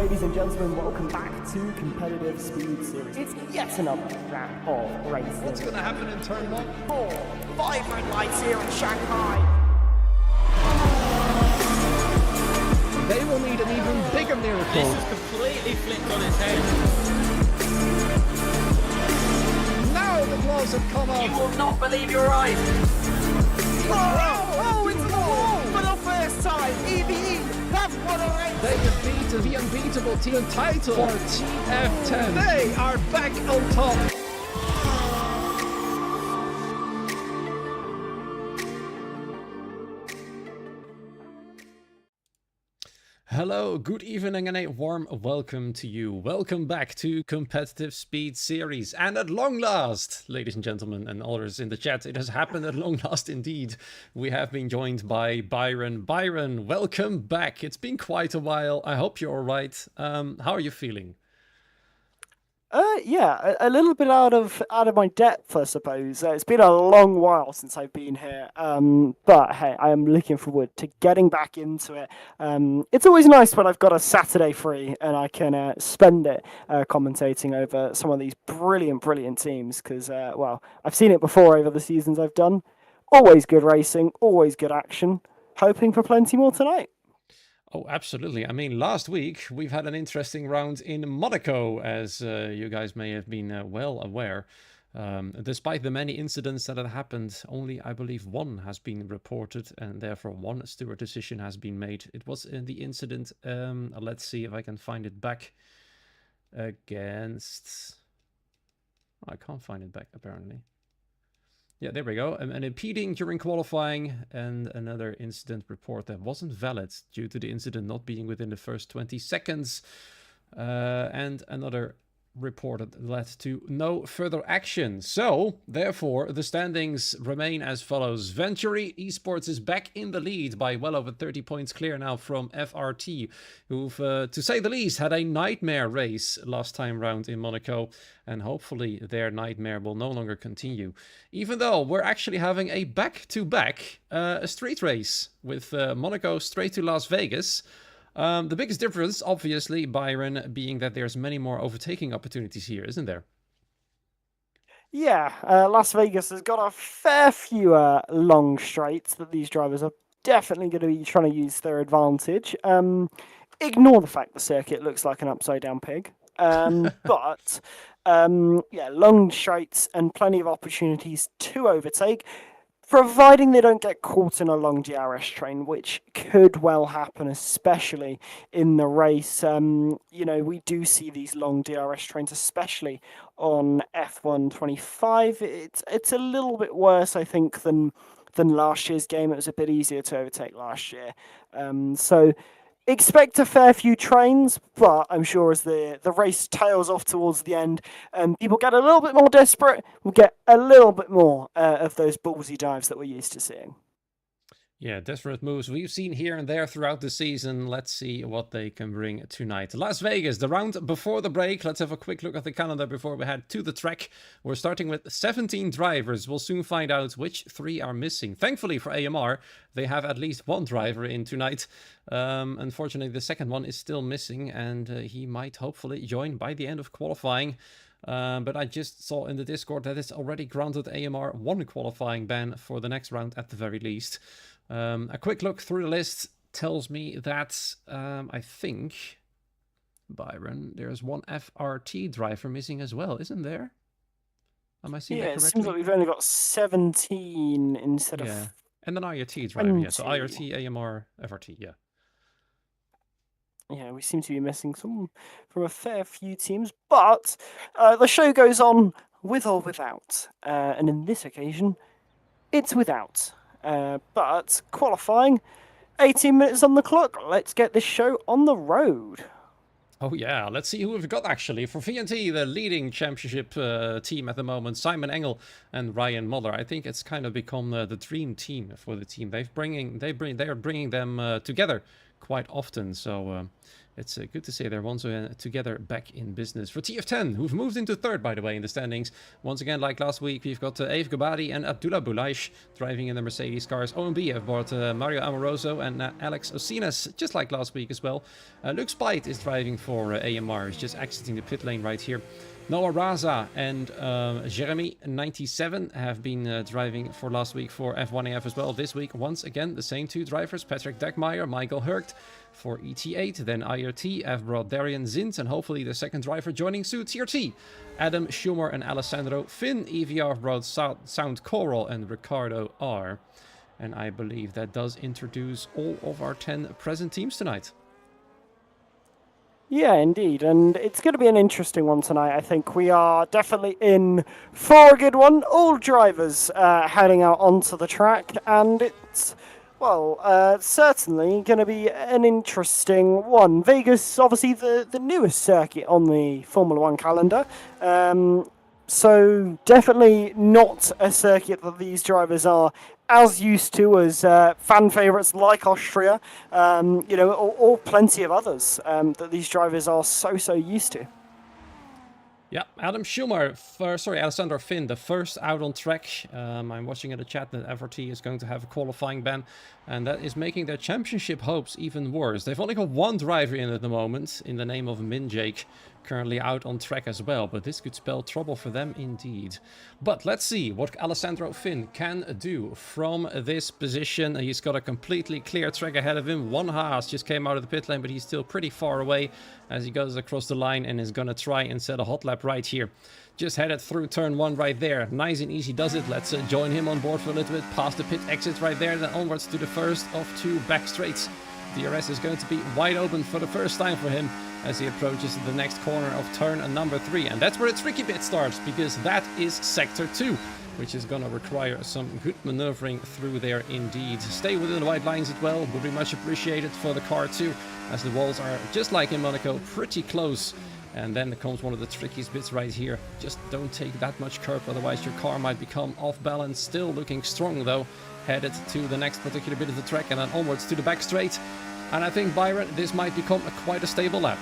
ladies and gentlemen, welcome back to Competitive Speed Series. It's yet another round of racing. What's going to happen in turn 1? 4, 5 red lights here in Shanghai. They will need an even bigger miracle. This is completely flipped on its head. Now the gloves have come off. You will not believe your eyes. Oh, it's the wall! For the first time, EVE have won a race! They have beaten the unbeatable team title for TF10. They are back on top. Hello, good evening and a warm welcome to you. Welcome back to Competitive Speed Series. And at long last, ladies and gentlemen and others in the chat, it has happened at long last indeed. We have been joined by Byron. Byron, welcome back. It's been quite a while. I hope you're all right. How are you feeling? Yeah, a little bit out of my depth, I suppose. It's been a long while since I've been here, but hey, I am looking forward to getting back into it. It's always nice when I've got a Saturday free and I can spend it commentating over some of these brilliant teams. Because well, I've seen it before over the seasons I've done. Always good racing, always good action. Hoping for plenty more tonight. Oh, absolutely. I mean, last week we've had an interesting round in Monaco, as you guys may have been well aware. Despite the many incidents that have happened, only, I believe, one has been reported, and therefore one steward decision has been made. It was in the incident, let's see if I can find it back, against... I can't find it back, apparently. Yeah, there we go. An impeding during qualifying and another incident report that wasn't valid due to the incident not being within the first 20 seconds. And another report that led to no further action. So, therefore, the standings remain as follows. Venturi Esports is back in the lead by well over 30 points clear now from FRT, who've, to say the least, had a nightmare race last time round in Monaco, and hopefully their nightmare will no longer continue. Even though we're actually having a back-to-back street race with Monaco straight to Las Vegas. The biggest difference, obviously, Byron, being that there's many more overtaking opportunities here, isn't there? Yeah, Las Vegas has got a fair few long straights that these drivers are definitely going to be trying to use their advantage. Ignore the fact the circuit looks like an upside-down pig. But, yeah, long straights and plenty of opportunities to overtake, providing they don't get caught in a long DRS train, which could well happen, especially in the race. You know, we do see these long DRS trains, especially on F125. It's a little bit worse, I think, than last year's game. It was a bit easier to overtake last year. So expect a fair few trains, but I'm sure as the race tails off towards the end, people get a little bit more desperate. We'll get a little bit more of those ballsy dives that we're used to seeing. Yeah, desperate moves we've seen here and there throughout the season. Let's see what they can bring tonight. Las Vegas, the round before the break. Let's have a quick look at the calendar before we head to the track. We're starting with 17 drivers. We'll soon find out which 3 are missing. Thankfully for AMR, they have at least one driver in tonight. Unfortunately, the second one is still missing, and he might hopefully join by the end of qualifying. But I just saw in the Discord that it's already granted AMR one qualifying ban for the next round at the very least. A quick look through the list tells me that I think, Byron, there's one FRT driver missing as well, isn't there? Am I seeing that correctly? Yeah, it seems like we've only got 17 instead of... And an IRT driver, yeah. So IRT, AMR, FRT, yeah. Yeah, we seem to be missing some from a fair few teams, but the show goes on with or without. And in this occasion, it's without. But qualifying, 18 minutes on the clock. Let's get this show on the road. Oh yeah, let's see who we've got actually. For VNT, the leading championship team at the moment, Simon Engel and Ryan Muller. I think it's kind of become the dream team for the team. They are bringing them together quite often. So It's good to see they're once together back in business. For TF10, who've moved into third, by the way, in the standings. Once again, like last week, we've got Eve Gabadi and Abdullah Boulaish driving in the Mercedes cars. OMB have brought Mario Amoroso and Alex Osinas, just like last week as well. Luke Spite is driving for AMR, he's just exiting the pit lane right here. Noah Raza and Jeremy97 have been driving for last week for F1AF as well. This week, once again, the same two drivers, Patrick Dagmeyer, Michael Hurkt for ET8, then IRT have brought Darian Zint, and hopefully the second driver joining soon, TRT. Adam Schumer and Alessandro Finn, EVR brought Sound Coral and Ricardo R. And I believe that does introduce all of our 10 present teams tonight. Yeah, indeed, and it's going to be an interesting one tonight. I think we are definitely in for a good one. All drivers heading out onto the track, and it's, well, certainly going to be an interesting one. Vegas, obviously the newest circuit on the Formula One calendar. So definitely not a circuit that these drivers are as used to as fan favourites like Austria, or plenty of others that these drivers are so used to. Yeah, Adam Schumer, Alessandro Finn, the first out on track. I'm watching in the chat that FRT is going to have a qualifying ban, and that is making their championship hopes even worse. They've only got one driver in at the moment, in the name of Min Jake, currently out on track as well, but this could spell trouble for them indeed. But let's see what Alessandro Finn can do from this position. He's got a completely clear track ahead of him. One Haas just came out of the pit lane, but he's still pretty far away as he goes across the line and is gonna try and set a hot lap right here. Just headed through turn 1 right there. Nice and easy does it. Let's join him on board for a little bit. Past the pit exit right there, then onwards to the first of 2 back straights. DRS is going to be wide open for the first time for him as he approaches the next corner of turn number 3. And that's where the tricky bit starts, because that is sector 2, which is going to require some good maneuvering through there indeed. Stay within the white lines as well would be much appreciated for the car too, as the walls are, just like in Monaco, pretty close. And then comes one of the trickiest bits right here. Just don't take that much curb, otherwise your car might become off balance. Still looking strong though. Headed to the next particular bit of the track and then onwards to the back straight. And I think, Byron, this might become quite a stable lap.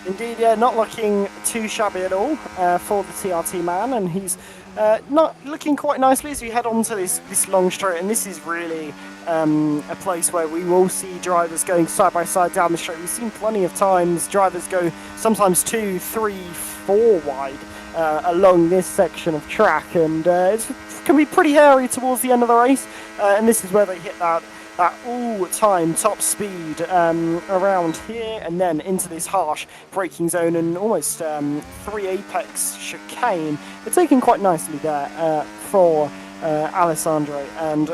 Indeed, yeah, not looking too shabby at all for the TRT man, and he's not looking quite nicely as we head on to this long straight. And this is really a place where we will see drivers going side by side down the straight. We've seen plenty of times drivers go sometimes 2, 3, 4 wide along this section of track, and it can be pretty hairy towards the end of the race. And this is where they hit that all-time top speed around here and then into this harsh braking zone and almost 3 apex chicane. They're taking quite nicely there for Alessandro, and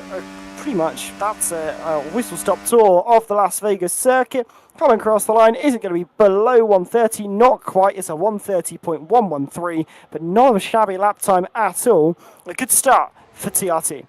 pretty much that's a whistle-stop tour of the Las Vegas circuit. Coming across the line isn't going to be below 130, not quite. It's a 130.113, but not a shabby lap time at all. A good start for TRT.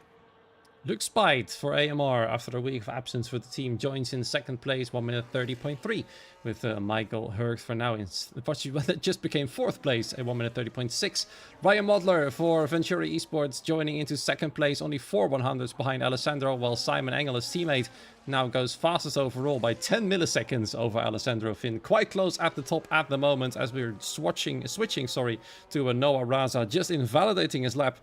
Luke Spite for AMR, after a week of absence for the team, joins in second place, 1 minute 30.3, with Michael Hurkt for now. That just became fourth place at 1 minute 30.6. Ryan Modler for Venturi Esports joining into second place, only 4 100ths behind Alessandro, while Simon Engel, his teammate, now goes fastest overall by 10 milliseconds over Alessandro Finn. Quite close at the top at the moment as we're switching to Noah Raza, just invalidating his lap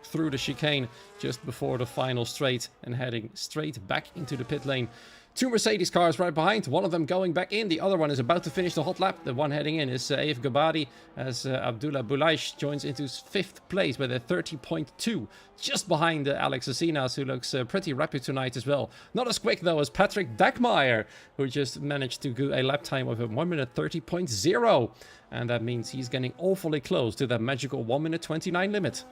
through the chicane just before the final straight and heading straight back into the pit lane. 2 Mercedes cars right behind, one of them going back in, the other one is about to finish the hot lap. The one heading in is Eve Gabadi, as Abdullah Boulaish joins into 5th place with a 30.2, just behind Alex Asinas, who looks pretty rapid tonight as well. Not as quick though as Patrick Dagmeyer, who just managed to do a lap time of a 1 minute 30.0, and that means he's getting awfully close to that magical 1 minute 29 limit.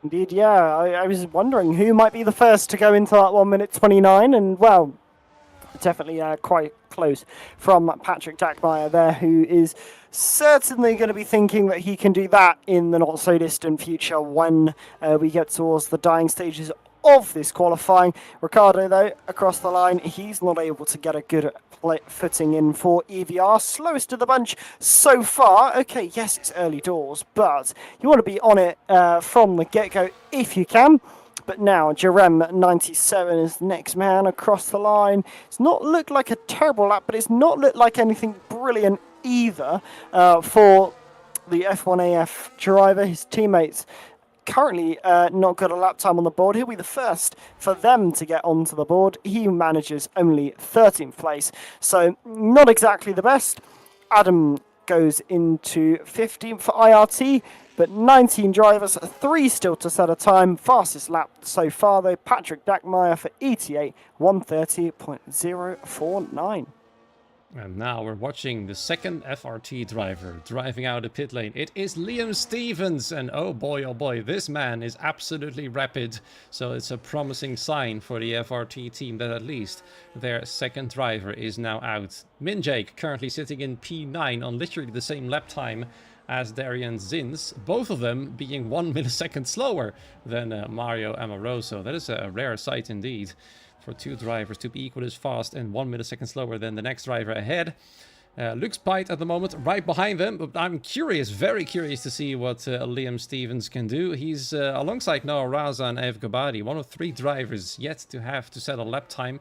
Indeed, yeah. I was wondering who might be the first to go into that 1 minute 29, and well, definitely quite close from Patrick Dagmeyer there, who is certainly going to be thinking that he can do that in the not so distant future when we get towards the dying stages of this qualifying. Ricardo, though, across the line, he's not able to get a good footing in for EVR. Slowest of the bunch so far. Okay, yes, it's early doors, but you want to be on it from the get-go if you can. But now Jerem 97 is the next man across the line. It's not looked like a terrible lap, but it's not looked like anything brilliant either for the F1AF driver. His teammates currently not got a lap time on the board. He'll be the first for them to get onto the board. He manages only 13th place, so not exactly the best. Adam goes into 15th for IRT, but 19 drivers, 3 still to set a time. Fastest lap so far, though, Patrick Dackmeyer for ETA, 1:30.049. And now we're watching the second FRT driver driving out of pit lane. It is Liam Stevens, and oh boy, this man is absolutely rapid. So it's a promising sign for the FRT team that at least their second driver is now out. Minjake currently sitting in P9 on literally the same lap time as Darian Zins, both of them being 1 millisecond slower than Mario Amoroso. That is a rare sight indeed, for 2 drivers to be equal as fast and 1 millisecond slower than the next driver ahead. Luke's Pite at the moment right behind them, but I'm curious, very curious to see what Liam Stevens can do. He's alongside Noah Raza and Ev Gabadi, one of 3 drivers yet to have to set a lap time.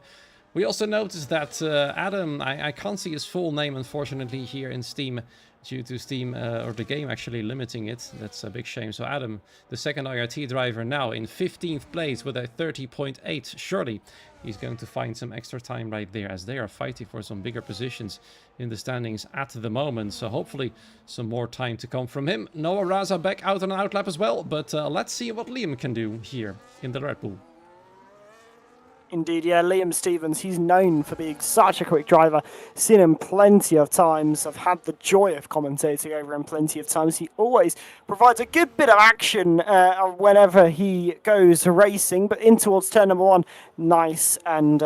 We also noticed that Adam, I can't see his full name unfortunately here in Steam, due to Steam or the game actually limiting it. That's a big shame. So Adam, the second IRT driver, now in 15th place with a 30.8. Surely he's going to find some extra time right there, as they are fighting for some bigger positions in the standings at the moment. So hopefully some more time to come from him. Noah Raza back out on an outlap as well, but let's see what Liam can do here in the Red Bull. Indeed, yeah, Liam Stevens, he's known for being such a quick driver. Seen him plenty of times. I've had the joy of commentating over him plenty of times. He always provides a good bit of action whenever he goes racing, but in towards turn number 1, nice and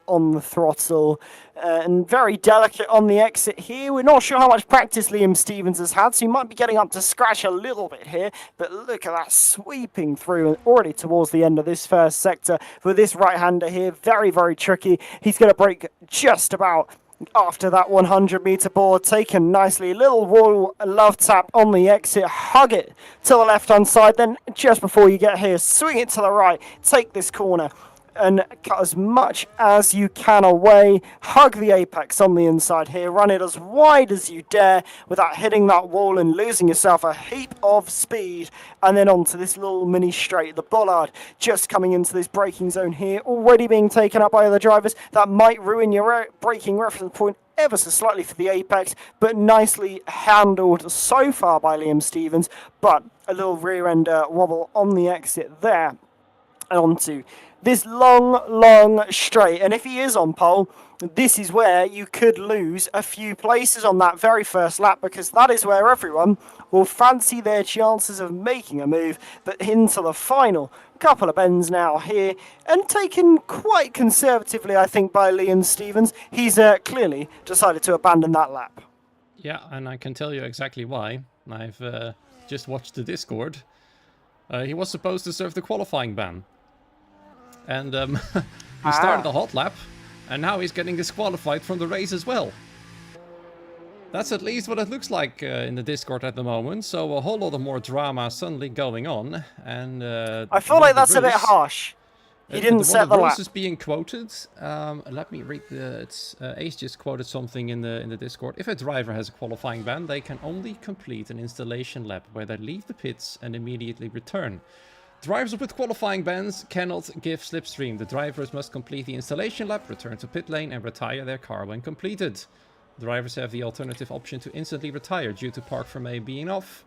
on the throttle and very delicate on the exit here. We're not sure how much practice Liam Stevens has had, so he might be getting up to scratch a little bit here, but look at that, sweeping through and already towards the end of this first sector for this right-hander here. Very, very tricky. He's going to break just about after that 100-meter board, taken nicely. Little wall love tap on the exit, hug it to the left-hand side, then just before you get here, swing it to the right, take this corner and cut as much as you can away. Hug the apex on the inside here. Run it as wide as you dare without hitting that wall and losing yourself a heap of speed. And then onto this little mini straight. The bollard just coming into this braking zone here. Already being taken up by other drivers. That might ruin your braking reference point ever so slightly for the apex, but nicely handled so far by Liam Stevens. But a little rear end wobble on the exit there. And onto this long straight, and if he is on pole, this is where you could lose a few places on that very first lap, because that is where everyone will fancy their chances of making a move. But into the final couple of bends now here, and taken quite conservatively, I think, by Liam Stevens. He's clearly decided to abandon that lap. Yeah, and I can tell you exactly why. I've just watched the Discord. He was supposed to serve the qualifying ban. And he started the hot lap, and now he's getting disqualified from the race as well. That's at least what it looks like in the Discord at the moment. So a whole lot of more drama suddenly going on. And I feel like that's a bit harsh. He didn't set the lap. Is being quoted. Let me read it's Ace just quoted something in the Discord. If a driver has a qualifying ban, they can only complete an installation lap where they leave the pits and immediately return. Drivers with qualifying bans cannot give slipstream. The drivers must complete the installation lap, return to pit lane, and retire their car when completed. Drivers have the alternative option to instantly retire due to park from A being off.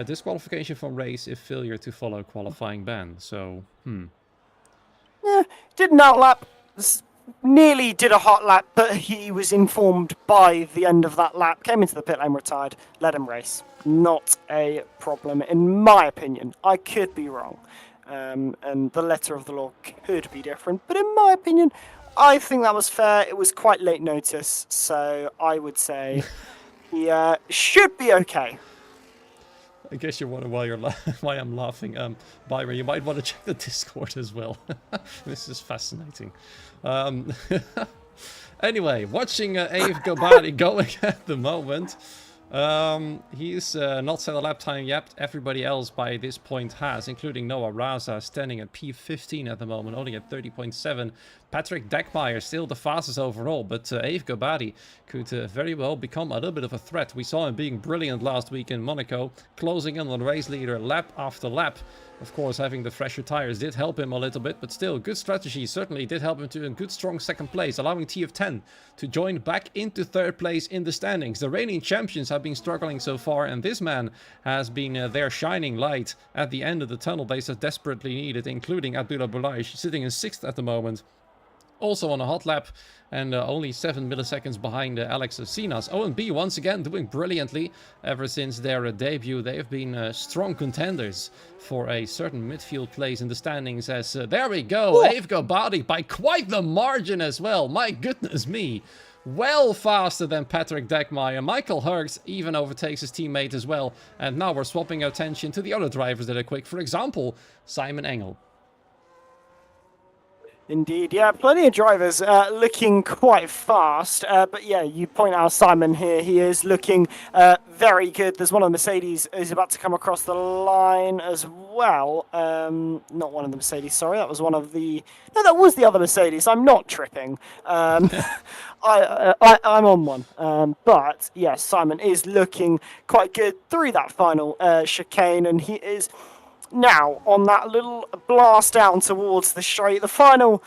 Disqualification from race if failure to follow qualifying ban. So, Yeah, did an outlap. Nearly did a hot lap, but he was informed by the end of that lap, came into the pit lane, retired, let him race. Not a problem, in my opinion. I could be wrong, and the letter of the law could be different, but in my opinion, I think that was fair. It was quite late notice, so I would say he should be okay. I guess you're wondering why I'm laughing. Byron, you might want to check the Discord as well. This is fascinating. Anyway, watching Ave Gabari going at the moment. He's not set a lap time yet. Everybody else by this point has, including Noah Raza, standing at P15 at the moment, only at 30.7. Patrick Deckmeyer still the fastest overall, but Ave Gobadi could very well become a little bit of a threat. We saw him being brilliant last week in Monaco, closing in on the race leader lap after lap. Of course, having the fresher tires did help him a little bit, but still, good strategy certainly did help him to a good, strong second place, allowing TF10 to join back into third place in the standings. The reigning champions have been struggling so far, and this man has been their shining light at the end of the tunnel they so desperately needed, including Abdullah Boulaish, sitting in 6th at the moment. Also on a hot lap, and only 7 milliseconds behind Alex Sinas. OMB once again doing brilliantly. Ever since their debut, they have been strong contenders for a certain midfield place in the standings. As there we go, Ave Gobadi by quite the margin as well. My goodness me. Well faster than Patrick Deckmeyer. Michael Hurks even overtakes his teammate as well. And now we're swapping attention to the other drivers that are quick. For example, Simon Engel. Indeed, yeah, plenty of drivers looking quite fast. But yeah, you point out Simon here. He is looking very good. There's one of the Mercedes who's about to come across the line as well. Not one of the Mercedes, sorry. That was one of the... No, that was the other Mercedes. I'm not tripping. I'm on one. But yes, Simon is looking quite good through that final chicane, and he is... Now, on that little blast down towards the straight, the final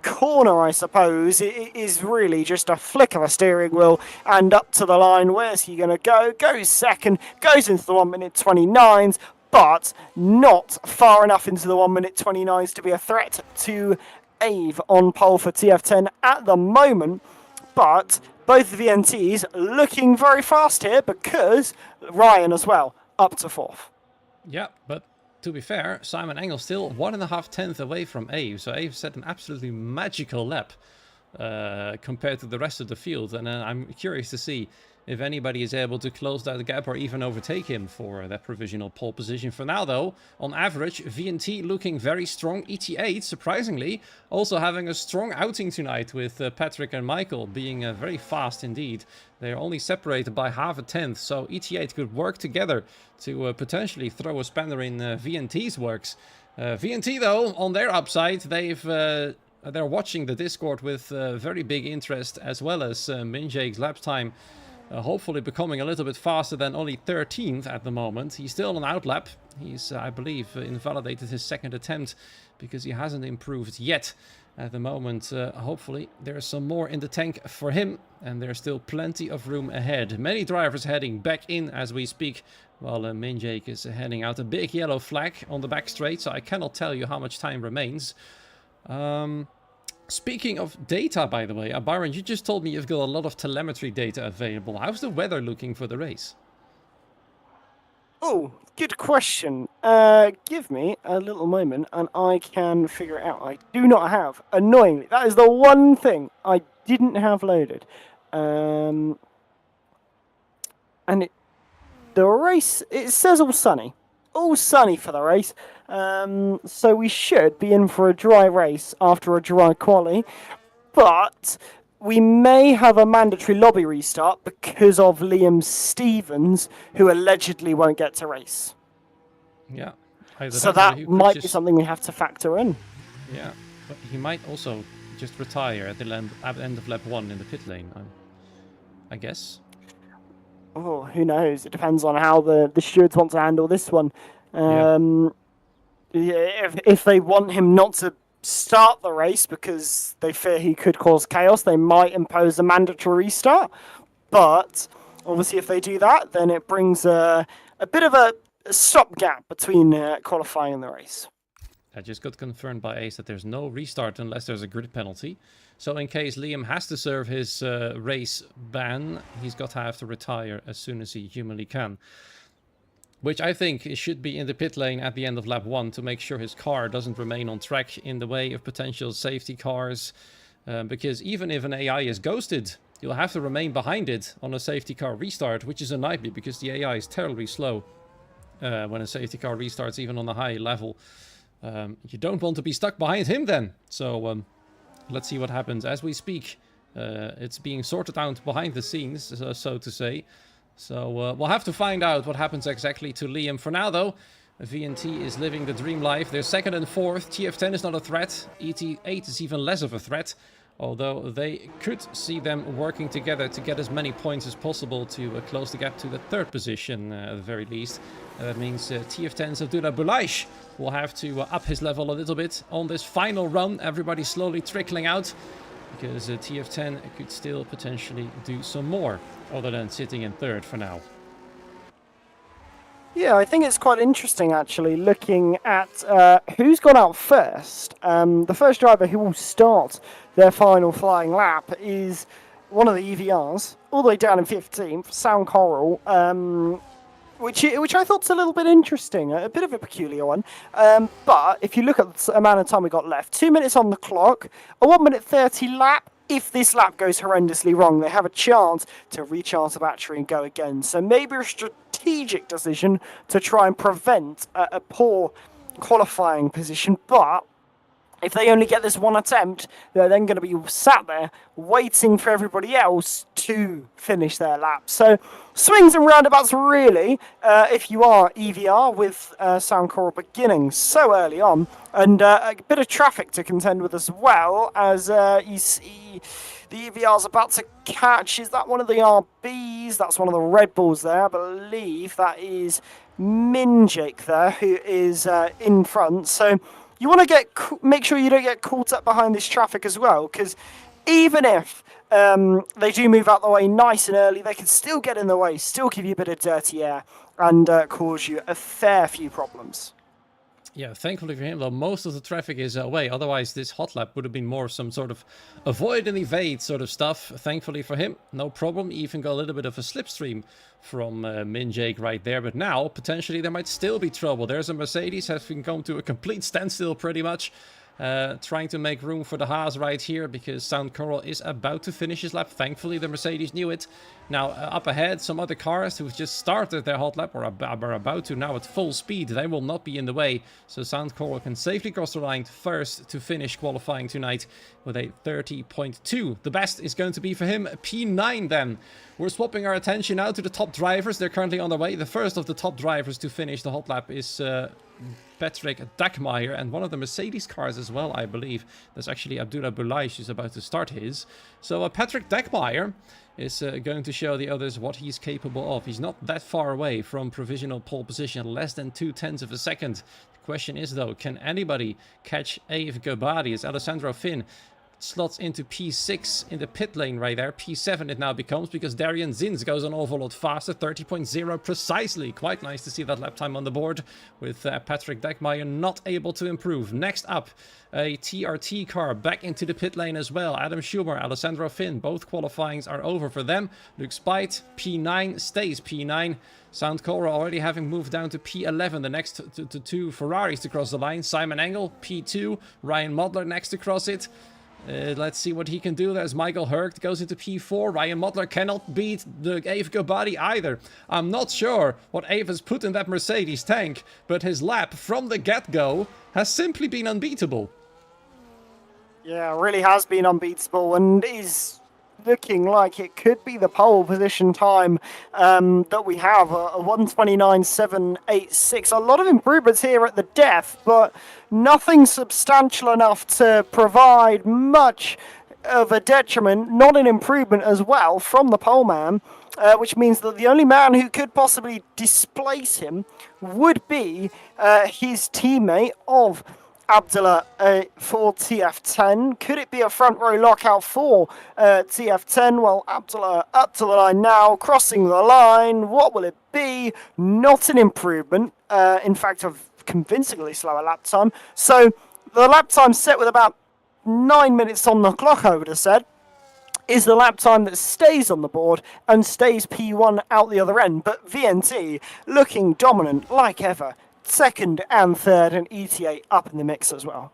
corner, I suppose, it is really just a flick of a steering wheel and up to the line. Where's he going to go? Goes second, goes into the 1 minute 29s, but not far enough into the 1 minute 29s to be a threat to Ave on pole for TF10 at the moment. But both the VNTs looking very fast here because Ryan as well, up to 4th. Yeah, but to be fair, Simon Engel still 1.5 tenths away from Ave. So Ave set an absolutely magical lap compared to the rest of the field. And I'm curious to see if anybody is able to close that gap or even overtake him for that provisional pole position. For now, though, on average, VNT looking very strong. ET8, surprisingly, also having a strong outing tonight with Patrick and Michael being very fast indeed. They're only separated by 0.5 tenth, so ET8 could work together to potentially throw a spanner in VNT's works. VNT, though, on their upside, they're watching the Discord with very big interest, as well as Minjake's lap time. Hopefully becoming a little bit faster than only 13th at the moment. He's still on outlap. He's, I believe, invalidated his second attempt because he hasn't improved yet. At the moment, hopefully, there's some more in the tank for him, and there's still plenty of room ahead. Many drivers heading back in as we speak, while Minjake is heading out. A big yellow flag on the back straight, so I cannot tell you how much time remains. Speaking of data, by the way, Byron, you just told me you've got a lot of telemetry data available. How's the weather looking for the race? Oh, good question. Give me a little moment and I can figure it out. I do not have, annoyingly, that is the one thing I didn't have loaded. And the race, it says all sunny. All sunny for the race. So we should be in for a dry race after a dry quali. But we may have a mandatory lobby restart because of Liam Stevens, who allegedly won't get to race. Yeah. So that might be something we have to factor in. Yeah, but he might also just retire at the end of lap 1 in the pit lane, I guess. Oh, who knows? It depends on how the stewards want to handle this one. If they want him not to start the race because they fear he could cause chaos, they might impose a mandatory restart. But obviously, if they do that, then it brings a bit of a stopgap between qualifying and the race. I just got confirmed by Ace that there's no restart unless there's a grid penalty. So in case Liam has to serve his race ban, he's got to have to retire as soon as he humanly can. Which I think should be in the pit lane at the end of lap 1 to make sure his car doesn't remain on track in the way of potential safety cars. Because even if an AI is ghosted, you'll have to remain behind it on a safety car restart, which is a nightmare because the AI is terribly slow when a safety car restarts, even on a high level. You don't want to be stuck behind him then. So let's see what happens as we speak. It's being sorted out behind the scenes, so to say. So we'll have to find out what happens exactly to Liam. For now, though, VNT is living the dream life. They're 2nd and 4th. TF10 is not a threat. ET8 is even less of a threat. Although they could see them working together to get as many points as possible to close the gap to the 3rd position at the very least. That means TF10's Abdullah Bulaish will have to up his level a little bit on this final run. Everybody's slowly trickling out because TF10 could still potentially do some more other than sitting in 3rd for now. Yeah, I think it's quite interesting actually looking at who's gone out first. The first driver who will start their final flying lap is one of the EVRs, all the way down in 15th, Sound Coral, which I thought's a little bit interesting, a bit of a peculiar one. But if you look at the amount of time we got left, 2 minutes on the clock, a 1 minute 30 lap. If this lap goes horrendously wrong, they have a chance to recharge the battery and go again. So maybe a strategic decision to try and prevent a poor qualifying position. But if they only get this one attempt, they're then going to be sat there waiting for everybody else to finish their lap. So swings and roundabouts really, if you are EVR with Sound Coral beginning so early on. And a bit of traffic to contend with as well, as you see the EVR's about to catch. Is that one of the RBs? That's one of the Red Bulls there. I believe that is Minjake there, who is in front. So you want to make sure you don't get caught up behind this traffic as well, because even if they do move out the way nice and early, they can still get in the way, still give you a bit of dirty air, and cause you a fair few problems. Yeah, thankfully for him, though, most of the traffic is away. Otherwise, this hot lap would have been more some sort of avoid and evade sort of stuff. Thankfully for him, no problem. Even got a little bit of a slipstream from Minjake right there. But now, potentially, there might still be trouble. There's a Mercedes, has been come to a complete standstill pretty much. Trying to make room for the Haas right here because Sound Coral is about to finish his lap. Thankfully, the Mercedes knew it. Now, up ahead, some other cars who've just started their hot lap or are about to now at full speed. They will not be in the way, so Sound Coral can safely cross the line first to finish qualifying tonight with a 30.2. The best is going to be for him, P9 then. We're swapping our attention now to the top drivers. They're currently on their way. The first of the top drivers to finish the hot lap is Patrick Dagmeyer, and one of the Mercedes cars as well, I believe. That's actually Abdullah Bulaish who's about to start his. So Patrick Dagmeyer is going to show the others what he's capable of. He's not that far away from provisional pole position, less than 0.2 of a second. The question is, though, can anybody catch Ave Gabadi? As Alessandro Finn slots into P6 in the pit lane right there. P7 it now becomes because Darian Zins goes an awful lot faster. 30.0 precisely. Quite nice to see that lap time on the board with Patrick Dagmeyer not able to improve. Next up, a TRT car back into the pit lane as well. Adam Schumer, Alessandro Finn, both qualifyings are over for them. Luke Spite, P9, stays P9. Sound Coral already having moved down to P11, the next to two Ferraris to cross the line. Simon Engel, P2, Ryan Modler next to cross it. Let's see what he can do. There's Michael Hurkt, goes into P4. Ryan Modler cannot beat the Ave Gabadi either. I'm not sure what Ave has put in that Mercedes tank, but his lap from the get-go has simply been unbeatable. Yeah, really has been unbeatable and is looking like it could be the pole position time that we have, a 1:29.786. A lot of improvements here at the def, but nothing substantial enough to provide much of a detriment, not an improvement as well from the pole man, which means that the only man who could possibly displace him would be his teammate of Abdullah for TF10. Could it be a front row lockout for TF10? Well, Abdullah up to the line now, crossing the line. What will it be? Not an improvement. In fact, a convincingly slower lap time. So the lap time set with about 9 minutes on the clock, I would have said, is the lap time that stays on the board and stays P1 out the other end. But VNT looking dominant like ever. Second and third, and ETA up in the mix as well.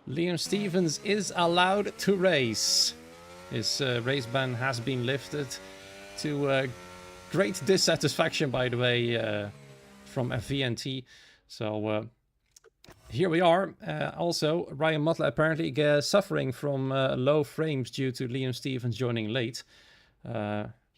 Liam Stevens is allowed to race. His race ban has been lifted to great dissatisfaction, by the way, from VNT. So here we are. Also, Ryan Modler apparently suffering from low frames due to Liam Stevens joining late.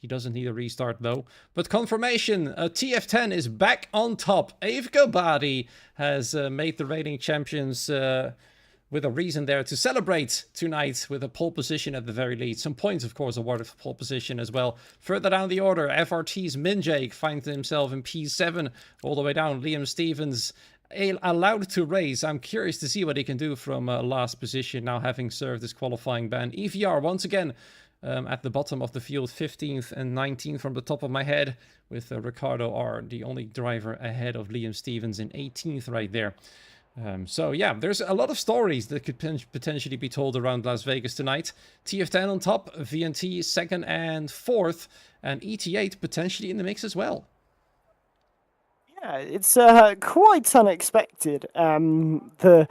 He doesn't need a restart though. But confirmation, TF10 is back on top. Avgo Badi has made the reigning champions with a reason there to celebrate tonight with a pole position at the very least. Some points, of course, awarded for pole position as well. Further down the order, FRT's Minjake finds himself in P7 all the way down. Liam Stevens allowed to race. I'm curious to see what he can do from last position now having served his qualifying ban. EVR once again at the bottom of the field, 15th and 19th from the top of my head, with Ricardo R, the only driver ahead of Liam Stevens in 18th right there. So yeah, there's a lot of stories that could potentially be told around Las Vegas tonight. TF10 on top, VNT 2nd and 4th, and ET8 potentially in the mix as well. Yeah, it's quite unexpected. The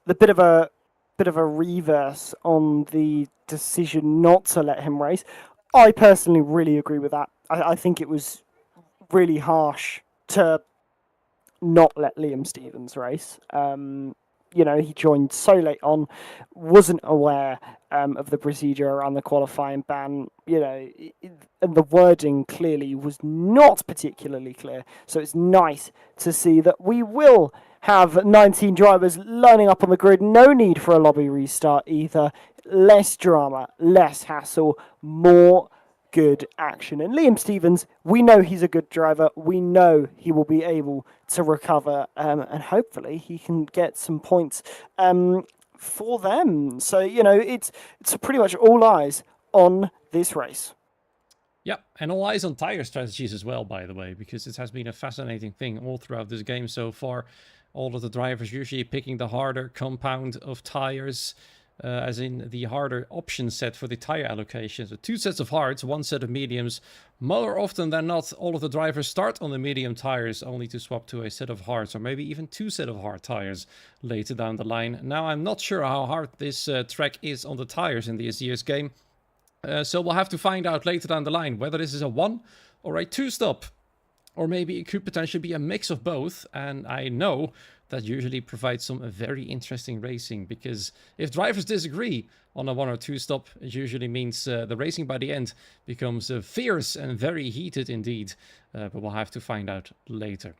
bit of a reverse on the decision not to let him race. I personally really agree with that. I think it was really harsh to not let Liam Stevens race. He joined so late on, wasn't aware of the procedure around the qualifying ban, and the wording clearly was not particularly clear. So it's nice to see that we will have 19 drivers lining up on the grid. No need for a lobby restart either. Less drama, less hassle, more good action. And Liam Stevens, we know he's a good driver. We know he will be able to recover, and hopefully he can get some points for them. So, it's pretty much all eyes on this race. Yeah, and all eyes on tire strategies as well, by the way, because it has been a fascinating thing all throughout this game so far. All of the drivers usually picking the harder compound of tires, as in the harder option set for the tire allocation. So 2 sets of hards, 1 set of mediums. More often than not, all of the drivers start on the medium tires only to swap to a set of hards, or maybe even 2 sets of hard tires later down the line. Now, I'm not sure how hard this track is on the tires in this year's game. So we'll have to find out later down the line whether this is a 1 or a 2-stop. Or maybe it could potentially be a mix of both. And I know that usually provides some very interesting racing, because if drivers disagree on a 1 or 2 stop, it usually means the racing by the end becomes fierce and very heated indeed. But we'll have to find out later.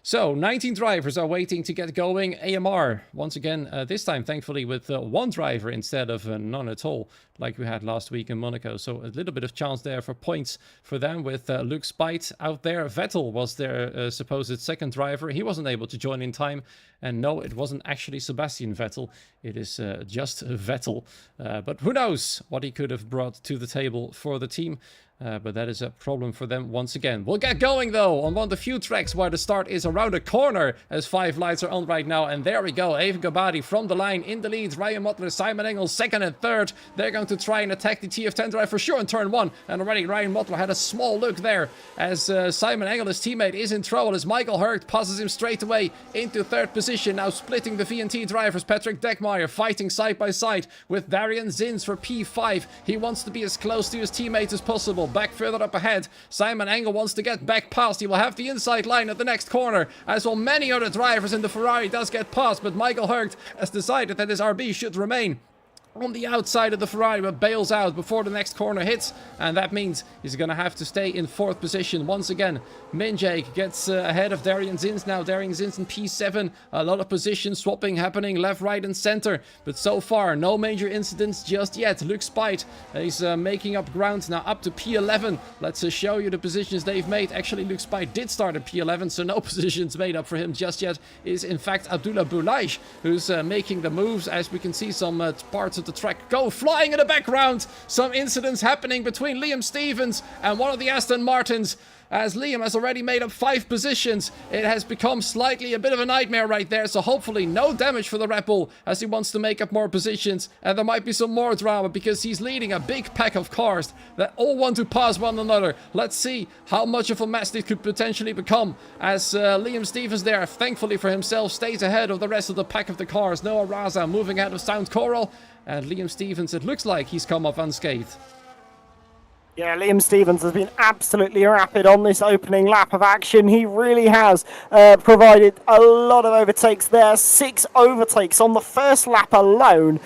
So 19 drivers are waiting to get going. AMR once again, this time thankfully with 1 driver instead of none at all, like we had last week in Monaco. So a little bit of chance there for points for them with Luke Spite out there. Vettel was their supposed second driver. He wasn't able to join in time. And no, it wasn't actually Sebastian Vettel. It is just Vettel. But who knows what he could have brought to the table for the team. But that is a problem for them once again. We'll get going though on one of the few tracks where the start is around a corner, as 5 lights are on right now. And there we go. Avgo Badi from the line in the lead. Ryan Mottler, Simon Engel 2nd and 3rd. They're going to try and attack the TF10 drive for sure in turn 1. And already Ryan Mottler had a small look there as Simon Engel, his teammate, is in trouble as Michael Hurd passes him straight away into 3rd position. Now splitting the VNT drivers. Patrick Deckmeyer fighting side by side with Darian Zins for P5. He wants to be as close to his teammate as possible. Back further up ahead, Simon Engel wants to get back past. He will have the inside line at the next corner, as well many other drivers in the Ferrari does get past, but Michael Hurd has decided that his RB should remain on the outside of the Ferrari, but bails out before the next corner hits, and that means he's gonna have to stay in 4th position once again. Minjake gets ahead of Darian Zins now. Darian Zins in P7. A lot of position swapping happening left, right, and center, but so far no major incidents just yet. Luke Spite is making up ground now up to P11. Let's show you the positions they've made. Actually, Luke Spite did start at P11, so no positions made up for him just yet. Is in fact Abdullah Boulaish, who's making the moves, as we can see some parts of the track go flying in the background. Some incidents happening between Liam Stevens and one of the Aston Martins, as Liam has already made up 5 positions. It has become slightly a bit of a nightmare right there, so hopefully no damage for the Red Bull as he wants to make up more positions. And there might be some more drama because he's leading a big pack of cars that all want to pass one another. Let's see how much of a mess it could potentially become, as Liam Stevens there, thankfully for himself, stays ahead of the rest of the pack of the cars. Noah Raza moving ahead of Sound Coral, and Liam Stevens, it looks like he's come off unscathed. Yeah, Liam Stevens has been absolutely rapid on this opening lap of action. He really has provided a lot of overtakes there. 6 overtakes on the first lap alone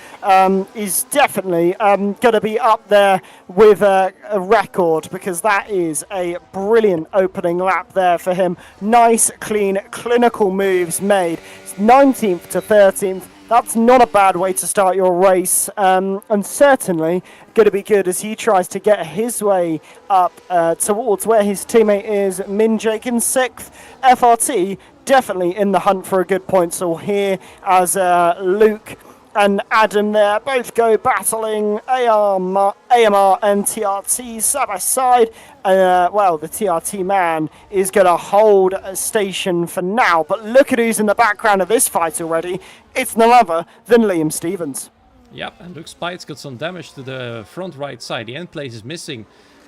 is definitely going to be up there with a record, because that is a brilliant opening lap there for him. Nice, clean, clinical moves made. 19th to 13th. That's not a bad way to start your race, and certainly going to be good as he tries to get his way up towards where his teammate is. Minjake in 6th. FRT definitely in the hunt for a good point. So here as Luke and Adam there both go battling AMR and TRT side by side. Well, the TRT man is going to hold a station for now, but look at who's in the background of this fight already. It's none other than Liam Stevens. Yep, and Luke Spite's got some damage to the front right side. The end plate is missing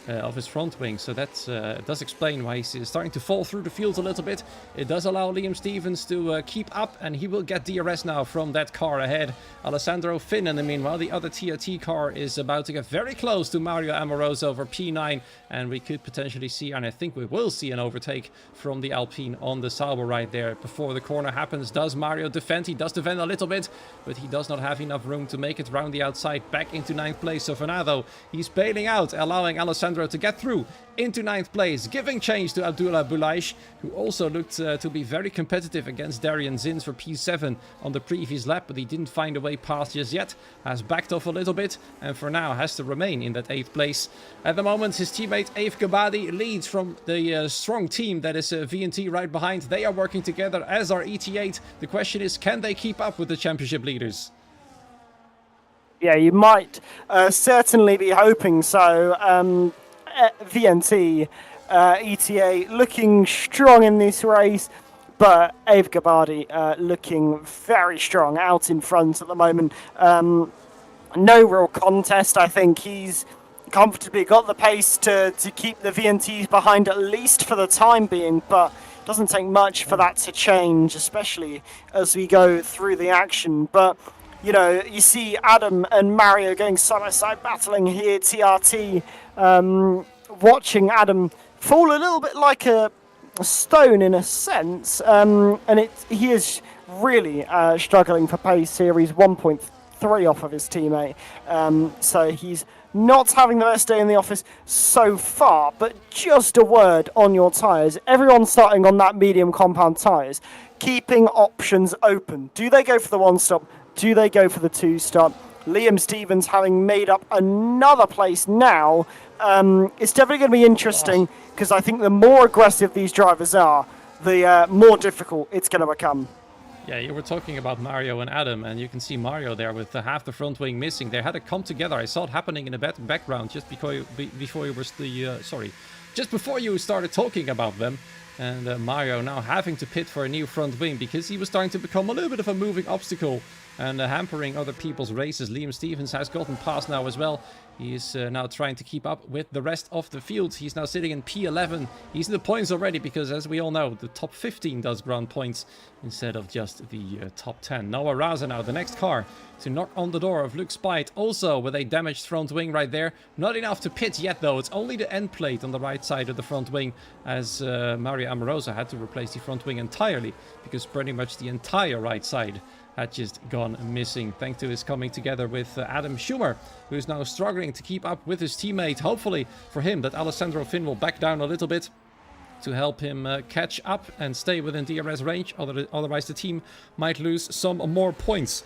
of his front wing, so that does explain why he's starting to fall through the field a little bit. It does allow Liam Stevens to keep up, and he will get DRS now from that car ahead. Alessandro Finn, in the meanwhile, the other TRT car is about to get very close to Mario Amoroso over P9, and we could potentially see, and I think we will see, an overtake from the Alpine on the Sauber right there before the corner happens. Does Mario defend? He does defend a little bit, but he does not have enough room to make it round the outside back into 9th place. So for now, though, he's bailing out, allowing Alessandro to get through into 9th place, giving change to Abdullah Boulaish, who also looked to be very competitive against Darian Zins for P7 on the previous lap, but he didn't find a way past just yet, has backed off a little bit, and for now has to remain in that 8th place. At the moment, his teammate Aif Gabadi leads from the strong team that is VNT right behind. They are working together, as are ET8. The question is, can they keep up with the championship leaders? Yeah, you might certainly be hoping so. VNT, ETA looking strong in this race, but Aif Gabadi looking very strong out in front at the moment. No real contest. I think he's comfortably got the pace to keep the VNTs behind, at least for the time being, but it doesn't take much for that to change, especially as we go through the action. But you know, you see Adam and Mario going side by side battling here. TRT watching Adam fall a little bit like a stone in a sense, and he is really struggling for pace here. He's 1.3 off of his teammate, so he's not having the best day in the office so far. But just a word on your tyres. Everyone's starting on that medium compound tyres, keeping options open. Do they go for the one stop? Do they go for the two stop? Liam Stevens having made up another place now. It's definitely going to be interesting, because I think the more aggressive these drivers are, the more difficult it's going to become. Yeah, you were talking about Mario and Adam, and you can see Mario there with half the front wing missing. They had to come together. I saw it happening in the background just before you started talking about them. And Mario now having to pit for a new front wing because he was starting to become a little bit of a moving obstacle and hampering other people's races. Liam Stevens has gotten past now as well. He is now trying to keep up with the rest of the field. He's now sitting in P11. He's in the points already because, as we all know, the top 15 does ground points instead of just the top 10. Noah Raza now, the next car to knock on the door of Luke Spite, also with a damaged front wing right there. Not enough to pit yet, though. It's only the end plate on the right side of the front wing, as Mario Amoroso had to replace the front wing entirely because pretty much the entire right side had just gone missing, thanks to his coming together with Adam Schumer, who's now struggling to keep up with his teammate. Hopefully for him that Alessandro Finn will back down a little bit to help him catch up and stay within DRS range. Otherwise the team might lose some more points.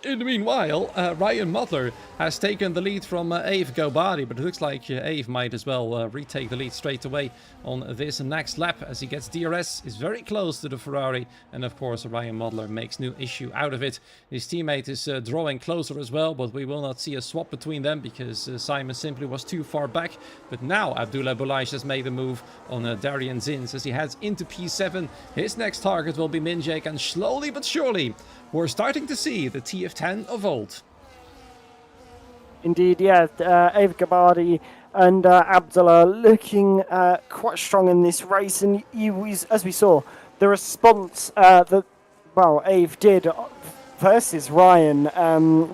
In the meanwhile, Ryan Mutler has taken the lead from Aif Gobadi, but it looks like Aif might as well retake the lead straight away on this next lap as he gets DRS, is very close to the Ferrari, and of course Ryan Mutler makes no issue out of it. His teammate is drawing closer as well, but we will not see a swap between them because Simon simply was too far back. But now Abdullah Boulaish has made a move on Darian Zins as he heads into P7. His next target will be Minjake, and slowly but surely we're starting to see the TF10 of old. Indeed, yeah. Aif Gabadi and Abdullah looking quite strong in this race. And as we saw, the response that Aif did versus Ryan.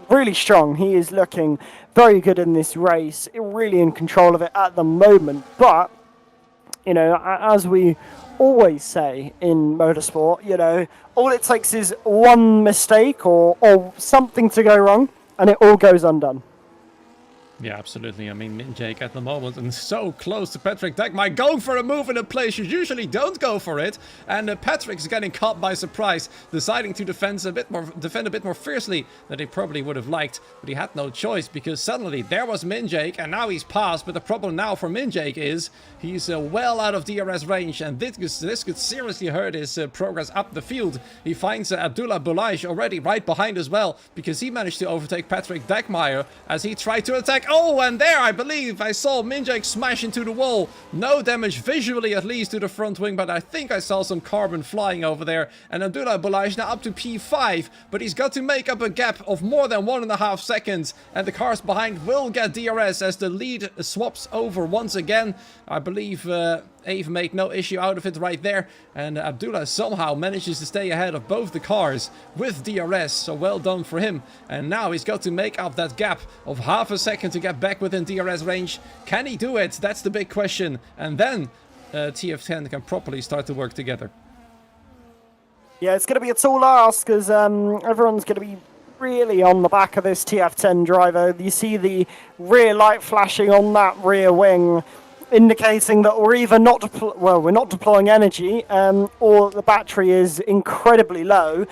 Really strong. He is looking very good in this race, really in control of it at the moment. But, you know, as we always say in motorsport, you know, all it takes is one mistake or something to go wrong, and it all goes undone. Yeah, absolutely. I mean, Minjake at the moment and so close to Patrick Dagmar, going for a move in a place you usually don't go for it. And Patrick's getting caught by surprise, deciding to defend a bit more fiercely than he probably would have liked. But he had no choice because suddenly there was Minjake and now he's passed. But the problem now for Minjake is he's well out of DRS range, and this could seriously hurt his progress up the field. He finds Abdullah Boulaj already right behind as well, because he managed to overtake Patrick Dagmar as he tried to attack. Oh, and there I believe I saw Minjake smash into the wall. No damage visually, at least, to the front wing, but I think I saw some carbon flying over there. And Abdullah Boulaj now up to P5, but he's got to make up a gap of more than 1.5 seconds, and the cars behind will get DRS as the lead swaps over once again. I believe Ave made no issue out of it right there, and Abdullah somehow manages to stay ahead of both the cars with DRS, so well done for him. And now he's got to make up that gap of half a second to get back within DRS range. Can he do it? That's the big question. And then TF10 can properly start to work together. Yeah, it's going to be a tall ask because everyone's going to be really on the back of this TF10 driver. You see the rear light flashing on that rear wing, indicating that we're either we're not deploying energy, or the battery is incredibly low.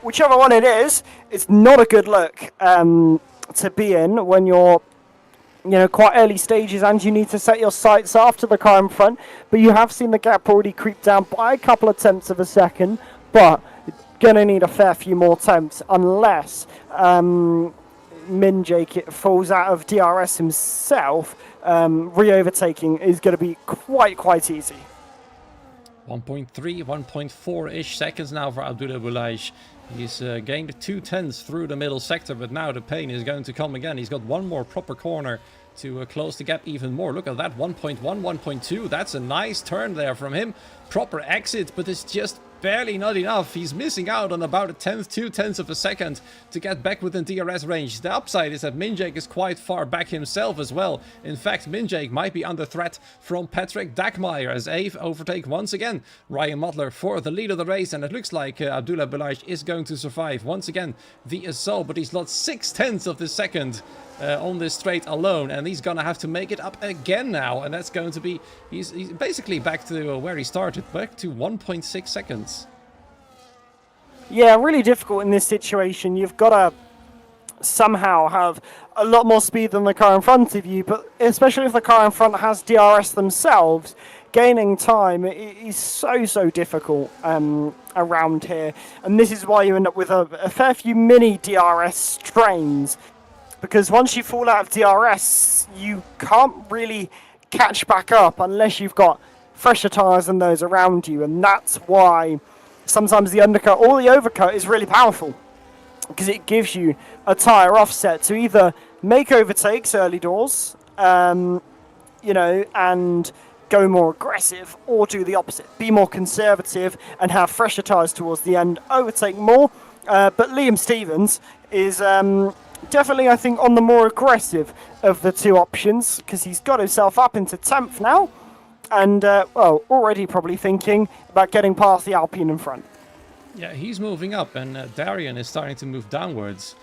Whichever one it is, it's not a good look to be in when you're, you know, quite early stages and you need to set your sights after the car in front. But you have seen the gap already creep down by a couple of tenths of a second, but gonna need a fair few more attempts unless Minjake falls out of DRS himself. Re-overtaking is going to be quite easy. 1.3, 1.4-ish seconds now for Abdullah Boulaj. He's gained 2/10 through the middle sector, but now the pain is going to come again. He's got one more proper corner to close the gap even more. Look at that, 1.1, 1.2. That's a nice turn there from him. Proper exit, but it's just barely not enough. He's missing out on about a 2/10 of a second to get back within DRS range. The upside is that Minjake is quite far back himself as well. In fact, Minjake might be under threat from Patrick Dagmar as Ave overtake once again Ryan Mutler for the lead of the race, and it looks like Abdullah Boulaj is going to survive once again the assault, but he's lost 0.6 of the second on this straight alone, and he's gonna have to make it up again now, and that's going to be he's basically back to where he started, back to 1.6 seconds. Yeah, really difficult in this situation. You've got to somehow have a lot more speed than the car in front of you, but especially if the car in front has DRS themselves, gaining time is so difficult around here, and this is why you end up with a fair few mini DRS strains. Because once you fall out of DRS, you can't really catch back up unless you've got fresher tyres than those around you. And that's why sometimes the undercut or the overcut is really powerful. Because it gives you a tyre offset to either make overtakes early doors, you know, and go more aggressive, or do the opposite. Be more conservative and have fresher tyres towards the end, overtake more. But Liam Stevens is definitely, I think, on the more aggressive of the two options, because he's got himself up into 10th now, and, well, already probably thinking about getting past the Alpine in front. Yeah, he's moving up, and Darian is starting to move downwards.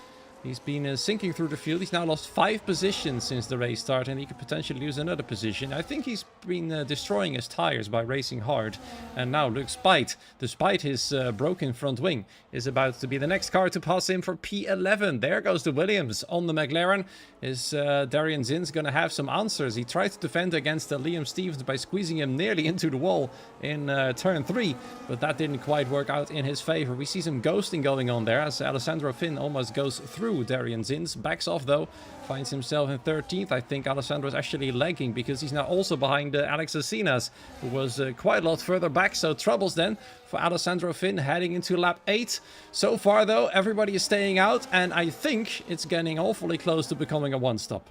He's been sinking through the field. He's now lost 5 positions since the race started, and he could potentially lose another position. I think he's been destroying his tires by racing hard. And now Luke Spite, despite his broken front wing, is about to be the next car to pass him for P11. There goes the Williams on the McLaren. Is Darian Zins going to have some answers? He tried to defend against Liam Stevens by squeezing him nearly into the wall in turn 3, but that didn't quite work out in his favor. We see some ghosting going on there as Alessandro Finn almost goes through Darian Zins. Backs off though, finds himself in 13th. I think Alessandro is actually lagging because he's now also behind Alex Asinas, who was quite a lot further back. So troubles then for Alessandro Finn heading into lap 8. So far though, everybody is staying out, and I think it's getting awfully close to becoming a one-stop.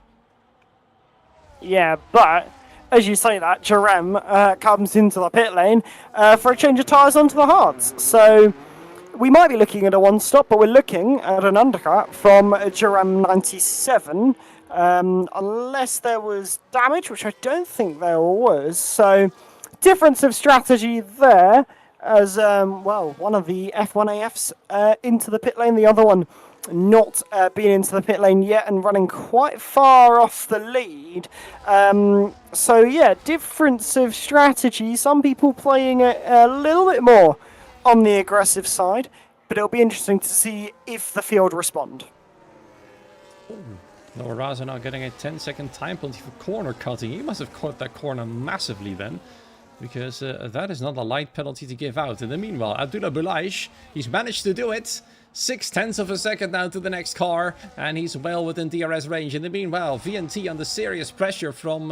Yeah, but as you say that, Jerem comes into the pit lane for a change of tyres onto the hards. So we might be looking at a one-stop, but we're looking at an undercut from Jerem 97, unless there was damage, which I don't think there was. So, difference of strategy there, as one of the F1AFs into the pit lane, the other one not been into the pit lane yet and running quite far off the lead. So yeah, difference of strategy. Some people playing it a little bit more on the aggressive side, but it'll be interesting to see if the field respond. Noah Raza now getting a 10-second time penalty for corner cutting. He must have caught that corner massively then, because that is not a light penalty to give out. In the meanwhile, Abdullah Boulaish, he's managed to do it. 0.6 of a second now to the next car, and he's well within DRS range. In the meanwhile, VNT under serious pressure from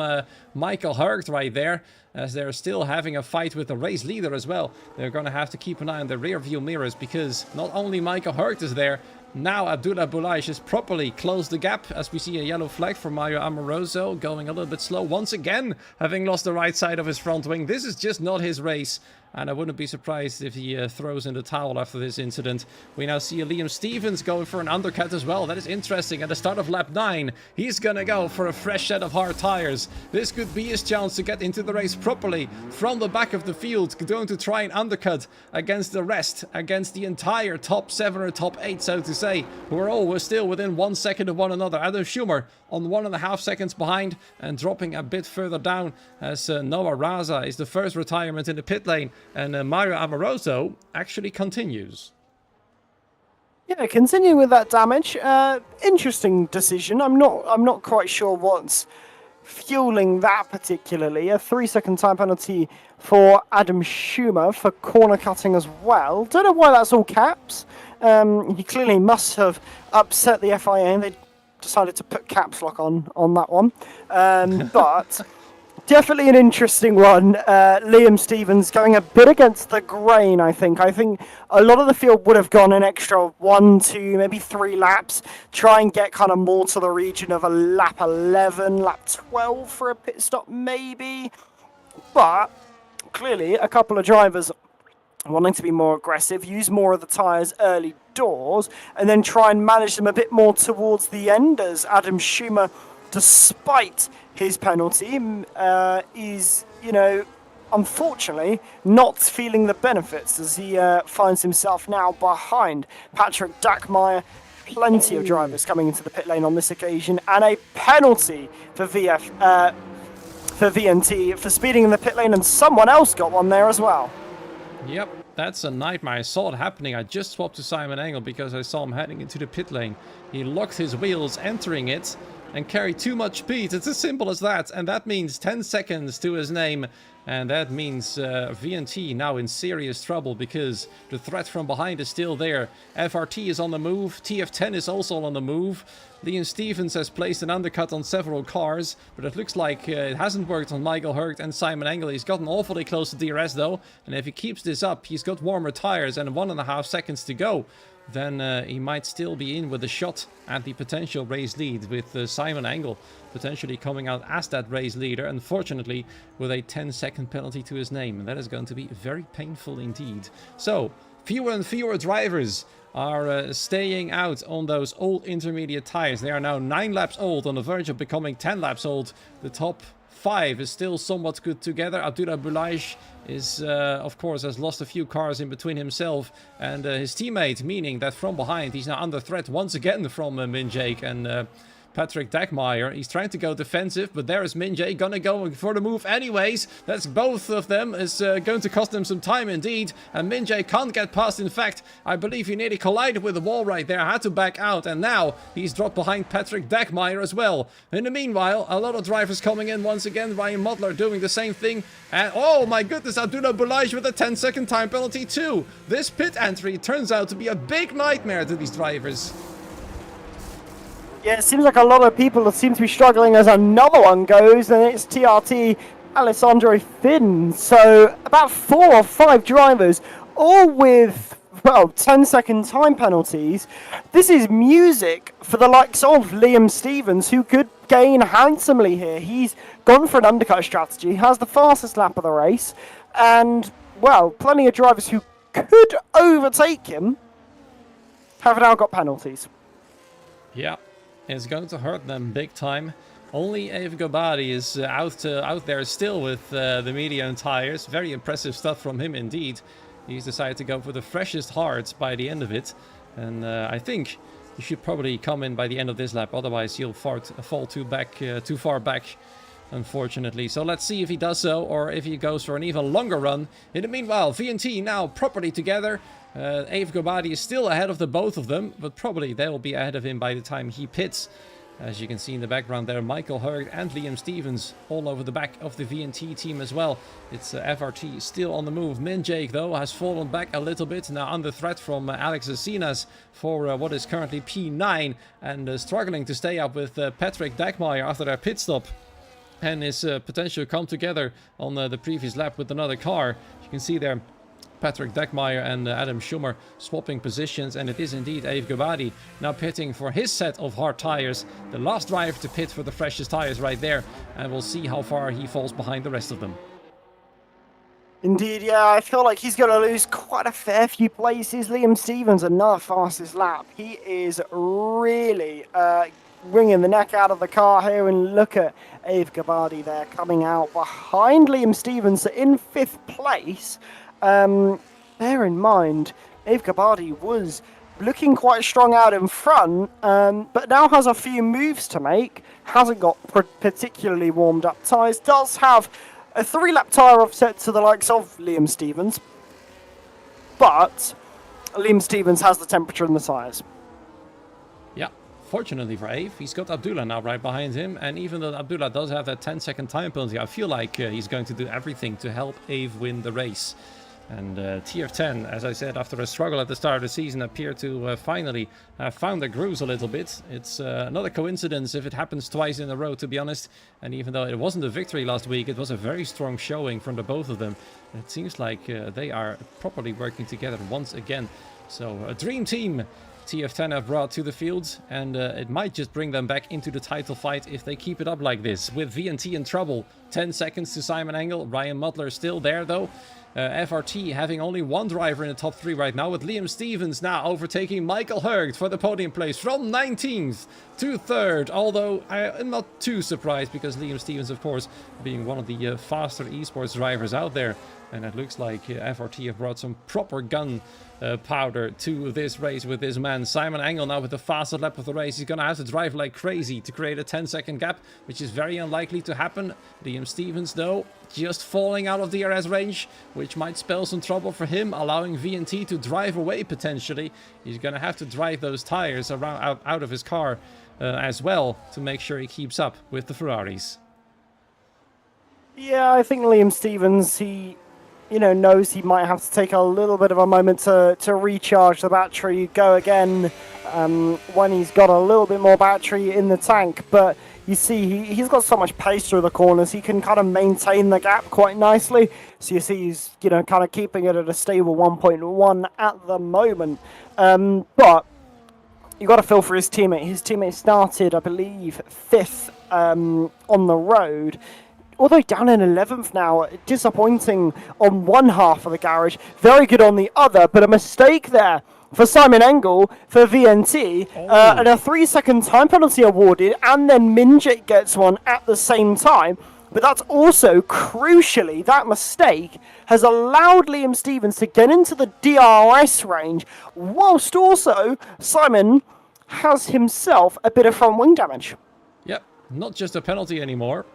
Michael Hurgt right there, as they're still having a fight with the race leader as well. They're going to have to keep an eye on the rear view mirrors, because not only Michael Hurgt is there, now Abdullah Boulaish has properly closed the gap, as we see a yellow flag for Mario Amoroso, going a little bit slow once again, having lost the right side of his front wing. This is just not his race, and I wouldn't be surprised if he throws in the towel after this incident. We now see Liam Stevens going for an undercut as well. That is interesting. At the start of lap 9, he's gonna go for a fresh set of hard tires. This could be his chance to get into the race properly from the back of the field, going to try and undercut against the rest, against the entire top 7 or top 8, so to say, who are all still within 1 second of one another. Adam Schumer on 1.5 seconds behind and dropping a bit further down, as Noah Raza is the first retirement in the pit lane, and Mario Amoroso actually continues. Yeah, continue with that damage. Interesting decision. I'm not quite sure what's fueling that particularly. A 3-second time penalty for Adam Schumer for corner cutting as well. Don't know why that's all caps. He clearly must have upset the FIA, and they decided to put caps lock on that one. But definitely an interesting one. Liam Stevens going a bit against the grain, I think. I think a lot of the field would have gone an extra 1, 2, maybe 3 laps. Try and get kind of more to the region of a lap 11, lap 12 for a pit stop, maybe. But clearly a couple of drivers wanting to be more aggressive, use more of the tyres early doors, and then try and manage them a bit more towards the end, as Adam Schumer, despite his penalty, is, unfortunately not feeling the benefits, as he finds himself now behind Patrick Dackmeyer. Plenty of drivers coming into the pit lane on this occasion, and a penalty for VNT for speeding in the pit lane, and someone else got one there as well. Yep, that's a nightmare. I saw it happening. I just swapped to Simon Engel because I saw him heading into the pit lane. He locked his wheels entering it and carried too much speed. It's as simple as that. And that means 10 seconds to his name. And that means VNT now in serious trouble, because the threat from behind is still there. FRT is on the move. TF10 is also on the move. Liam Stevens has placed an undercut on several cars, but it looks like it hasn't worked on Michael Hurgt and Simon Engel. He's gotten awfully close to DRS though, and if he keeps this up, he's got warmer tires and 1.5 seconds to go. Then he might still be in with a shot at the potential race lead, with Simon Engel potentially coming out as that race leader, unfortunately with a 10-second penalty to his name, and that is going to be very painful indeed. So fewer and fewer drivers are staying out on those old intermediate tires. They are now 9 laps old, on the verge of becoming 10 laps old. The top 5 is still somewhat good together. Abdullah Boulaish is, of course, has lost a few cars in between himself and his teammate, meaning that from behind he's now under threat once again from Minjake and Patrick Dackmeyer. He's trying to go defensive, but there is Minjay gonna go for the move anyways. That's both of them is going to cost them some time indeed, and Minjay can't get past. In fact, I believe he nearly collided with the wall right there, had to back out, and now he's dropped behind Patrick Dackmeyer as well. In the meanwhile, a lot of drivers coming in once again. Ryan Modler doing the same thing, and oh my goodness, Abdullah Boulaish with a 10-second time penalty too. This pit entry turns out to be a big nightmare to these drivers. Yeah, it seems like a lot of people seem to be struggling as another one goes, and it's TRT Alessandro Finn. So about 4 or 5 drivers, all with, well, 10-second time penalties. This is music for the likes of Liam Stevens, who could gain handsomely here. He's gone for an undercut strategy, has the fastest lap of the race, and, well, plenty of drivers who could overtake him have now got penalties. Yeah, it's going to hurt them big time. Only Ave Gobadi is out there still with the medium tires. Very impressive stuff from him indeed. He's decided to go for the freshest hards by the end of it. And I think you should probably come in by the end of this lap. Otherwise, you'll fall too far back, unfortunately. So let's see if he does so, or if he goes for an even longer run. In the meanwhile, VNT now properly together. Ave Gobadi is still ahead of the both of them, but probably they will be ahead of him by the time he pits. As you can see in the background there, Michael Hurd and Liam Stevens all over the back of the VNT team as well. It's FRT still on the move. Minjake, though, has fallen back a little bit. Now under threat from Alex Asinas for what is currently P9. And struggling to stay up with Patrick Dagmeyer after their pit stop. And his potential come together on the previous lap with another car. You can see there Patrick Dagmeyer and Adam Schumer swapping positions, and it is indeed Ave Gobadi now pitting for his set of hard tires. The last driver to pit for the freshest tires right there, and we'll see how far he falls behind the rest of them. Indeed, yeah, I feel like he's going to lose quite a fair few places. Liam Stevens, another fastest lap. He is really wringing the neck out of the car here, and look at Ave Gobadi there coming out behind Liam Stevens in 5th place. Bear in mind, Ave Gobadi was looking quite strong out in front, but now has a few moves to make. Hasn't got particularly warmed up tyres. Does have a 3-lap tyre offset to the likes of Liam Stevens, but Liam Stevens has the temperature in the tyres. Yeah, fortunately for Ave, he's got Abdullah now right behind him, and even though Abdullah does have that 10-second time penalty, I feel like he's going to do everything to help Ave win the race. And TF10, as I said, after a struggle at the start of the season, appear to finally have found their grooves a little bit. It's not a coincidence if it happens twice in a row, to be honest. And even though it wasn't a victory last week, it was a very strong showing from the both of them. It seems like they are properly working together once again. So a dream team TF10 have brought to the field, and it might just bring them back into the title fight if they keep it up like this. With VNT in trouble, 10 seconds to Simon Engel. Ryan Mutler still there though. FRT having only one driver in the top 3 right now, with Liam Stevens now overtaking Michael Hurd for the podium place from 19th to 3rd. Although I am not too surprised, because Liam Stevens, of course, being one of the faster esports drivers out there. And it looks like FRT have brought some proper gun powder to this race with this man. Simon Engel now with the fastest lap of the race. He's going to have to drive like crazy to create a 10-second gap, which is very unlikely to happen. Liam Stevens, though, just falling out of the DRS range, which might spell some trouble for him, allowing VNT to drive away potentially. He's going to have to drive those tires around out of his car as well to make sure he keeps up with the Ferraris. Yeah, I think Liam Stevens, he knows he might have to take a little bit of a moment to recharge the battery, go again when he's got a little bit more battery in the tank. But you see, he's got so much pace through the corners, he can kind of maintain the gap quite nicely. So you see he's, kind of keeping it at a stable 1.1 at the moment. But you got to feel for his teammate. His teammate started, I believe, 5th on the road. Although down in 11th now, disappointing on one half of the garage, very good on the other, but a mistake there for Simon Engel for VNT, and a 3-second time penalty awarded, and then Minjake gets one at the same time. But that's also, crucially, that mistake has allowed Liam Stevens to get into the DRS range, whilst also Simon has himself a bit of front wing damage. Yep, not just a penalty anymore.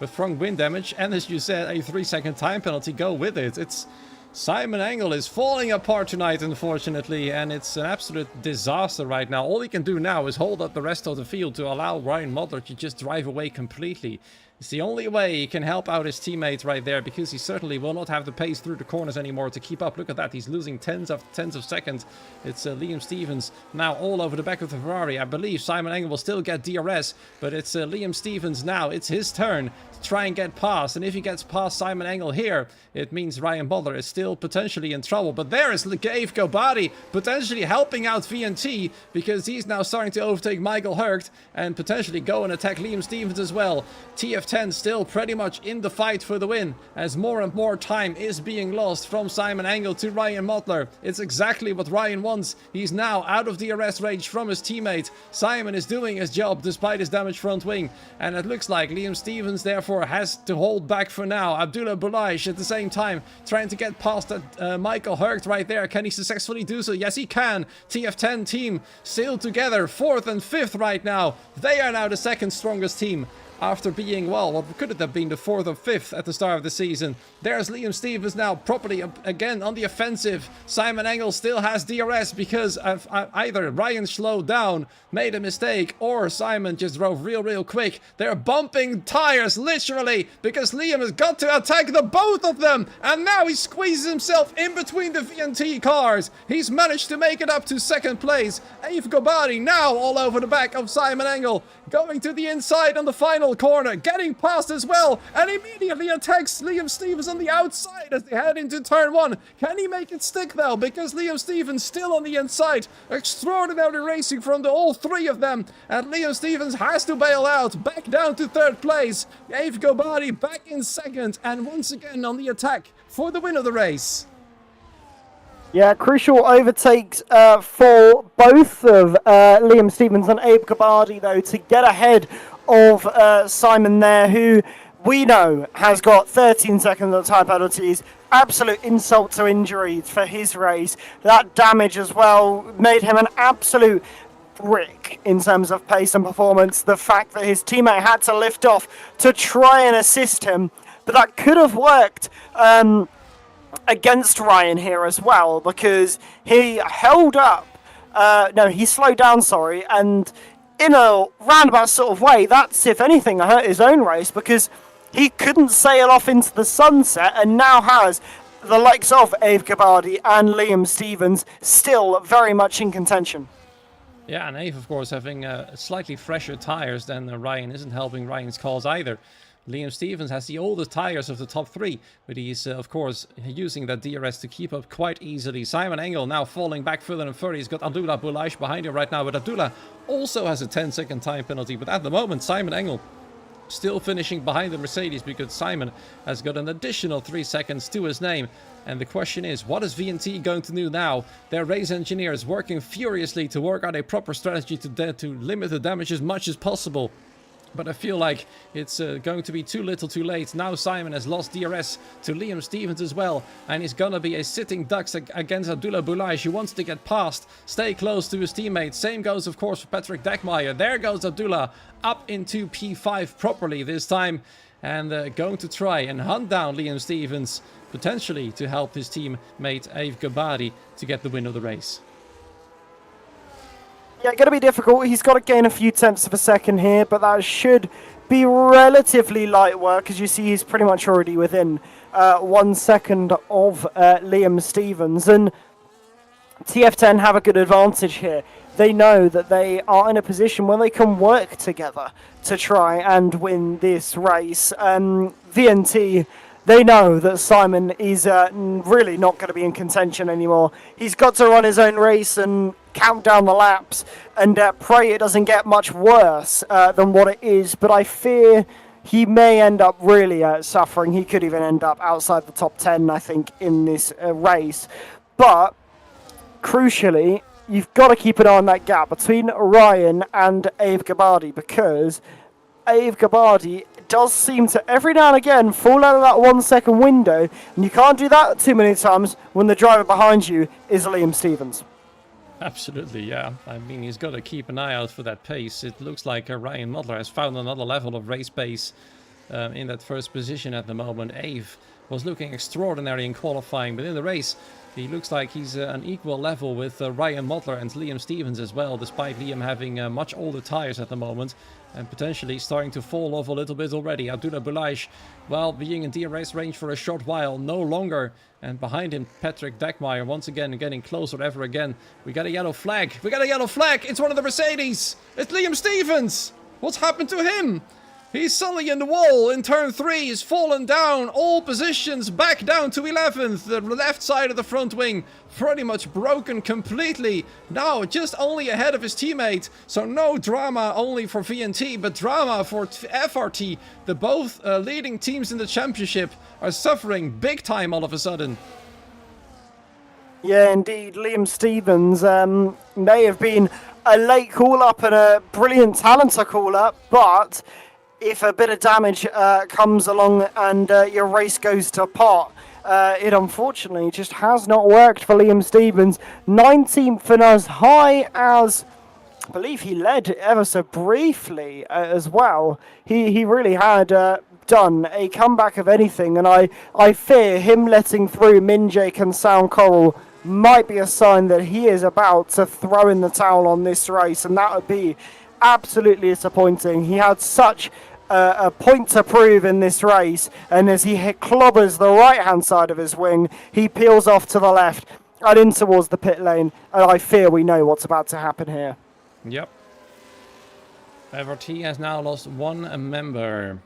With front wing damage, and as you said, a 3-second time penalty go with it. It's Simon Engel is falling apart tonight, unfortunately, and it's an absolute disaster right now. All he can do now is hold up the rest of the field to allow Ryan Mutler to just drive away completely. It's the only way he can help out his teammates right there, because he certainly will not have the pace through the corners anymore to keep up. Look at that, he's losing tens of seconds. It's Liam Stevens now all over the back of the Ferrari. I believe Simon Engel will still get DRS, but it's Liam Stevens now. It's his turn to try and get past, and if he gets past Simon Engel here, it means Ryan Butler is still potentially in trouble. But there is Ave Gobadi potentially helping out VNT, because he's now starting to overtake Michael Hurd and potentially go and attack Liam Stevens as well. TF TF10 still pretty much in the fight for the win, as more and more time is being lost from Simon Engel to Ryan Mottler. It's exactly what Ryan wants. He's now out of DRS range from his teammate. Simon is doing his job despite his damaged front wing, and it looks like Liam Stevens therefore has to hold back for now. Abdullah Boulaish at the same time trying to get past that Michael Hurgt right there. Can he successfully do so? Yes, he can. TF10 team still together, 4th and 5th right now. They are now the second strongest team after being, well, what could it have been, the 4th or 5th at the start of the season. There's Liam Stevens now properly again on the offensive. Simon Engel still has DRS because of either Ryan slowed down, made a mistake, or Simon just drove real quick. They're bumping tires literally because Liam has got to attack the both of them, and now he squeezes himself in between the VNT cars. He's managed to make it up to 2nd place. Eve Gobari now all over the back of Simon Engel, going to the inside on the final corner, getting past as well, and immediately attacks Liam Stevens on the outside as they head into turn 1. Can he make it stick though? Because Liam Stevens still on the inside. Extraordinary racing from all 3 of them, and Liam Stevens has to bail out, back down to 3rd place. Eve Gobari back in 2nd, and once again on the attack for the win of the race. Yeah, crucial overtakes for both of Liam Stevens and Abe Gabbardi, though, to get ahead of Simon there, who we know has got 13 seconds of time penalties. Absolute insult to injury for his race. That damage as well made him an absolute brick in terms of pace and performance. The fact that his teammate had to lift off to try and assist him, but that could have worked against Ryan here as well, because he held up, he slowed down, sorry, and in a roundabout sort of way, that's, if anything, hurt his own race, because he couldn't sail off into the sunset, and now has the likes of Abe Gabbardi and Liam Stevens still very much in contention. Yeah, and Ave, of course, having slightly fresher tires than Ryan isn't helping Ryan's cause either. Liam Stevens has the oldest tires of the top 3, but he's, of course, using that DRS to keep up quite easily. Simon Engel now falling back further and further. He's got Abdullah Boulaish behind him right now, but Abdullah also has a 10-second time penalty. But at the moment, Simon Engel still finishing behind the Mercedes because Simon has got an additional 3 seconds to his name. And the question is, what is VNT going to do now? Their race engineers working furiously to work out a proper strategy to limit the damage as much as possible. But I feel like it's going to be too little too late. Now Simon has lost DRS to Liam Stevens as well. And he's going to be a sitting ducks against Abdullah Boulaish, who wants to get past, stay close to his teammates. Same goes, of course, for Patrick Deckmeyer. There goes Abdullah up into P5 properly this time. And going to try and hunt down Liam Stevens, potentially to help his teammate Ave Gabbardi to get the win of the race. Yeah, going to be difficult. He's got to gain a few tenths of a second here, but that should be relatively light work. As you see, he's pretty much already within 1 second of Liam Stevens. And TF10 have a good advantage here. They know that they are in a position where they can work together to try and win this race. VNT, they know that Simon is really not going to be in contention anymore. He's got to run his own race and count down the laps and pray it doesn't get much worse than what it is. But I fear he may end up really suffering. He could even end up outside the top 10, I think, in this race. But crucially, you've got to keep an eye on that gap between Ryan and Abe Gabbardi, because Abe Gabbardi does seem to every now and again fall out of that 1 second window, and you can't do that too many times when the driver behind you is Liam Stevens. Absolutely, yeah. I mean, he's got to keep an eye out for that pace. It looks like Ryan Mottler has found another level of race pace in that first position at the moment. Ave was looking extraordinary in qualifying, but in the race, he looks like he's an equal level with Ryan Mottler and Liam Stevens as well, despite Liam having much older tires at the moment and potentially starting to fall off a little bit already. Abdullah Boulaish, well, being in DRS range for a short while, no longer. And behind him, Patrick Deckmeyer, once again getting closer ever again. We got a yellow flag. We got a yellow flag. It's one of the Mercedes. It's Liam Stevens. What's happened to him? He's suddenly in the wall in turn 3. He's fallen down. All positions back down to 11th. The left side of the front wing pretty much broken completely. Now just only ahead of his teammate. So no drama only for VNT, but drama for FRT. The both leading teams in the championship are suffering big time all of a sudden. Yeah, indeed. Liam Stevens may have been a late call-up and a brilliant talenter call-up, but if a bit of damage comes along and your race goes to pot, it unfortunately just has not worked for Liam Stevens. 19th and as high as, I believe he led ever so briefly as well. He really had done a comeback of anything, and I fear him letting through Minjake and Sound Coral might be a sign that he is about to throw in the towel on this race, and that would be absolutely disappointing. He had such a point to prove in this race, and as he clobbers the right hand side of his wing, he peels off to the left and in towards the pit lane, and I fear we know what's about to happen here. Yep. FRT has now lost one member.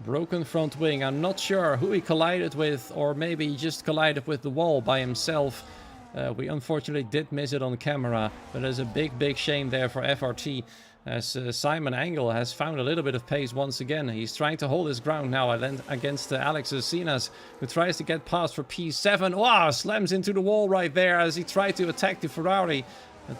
Broken front wing. I'm not sure who he collided with, or maybe he just collided with the wall by himself. We unfortunately did miss it on camera, but there's a big shame there for FRT, as Simon Engel has found a little bit of pace once again. He's trying to hold his ground now against Alex Sinas, who tries to get past for P7. Wow, slams into the wall right there as he tried to attack the Ferrari.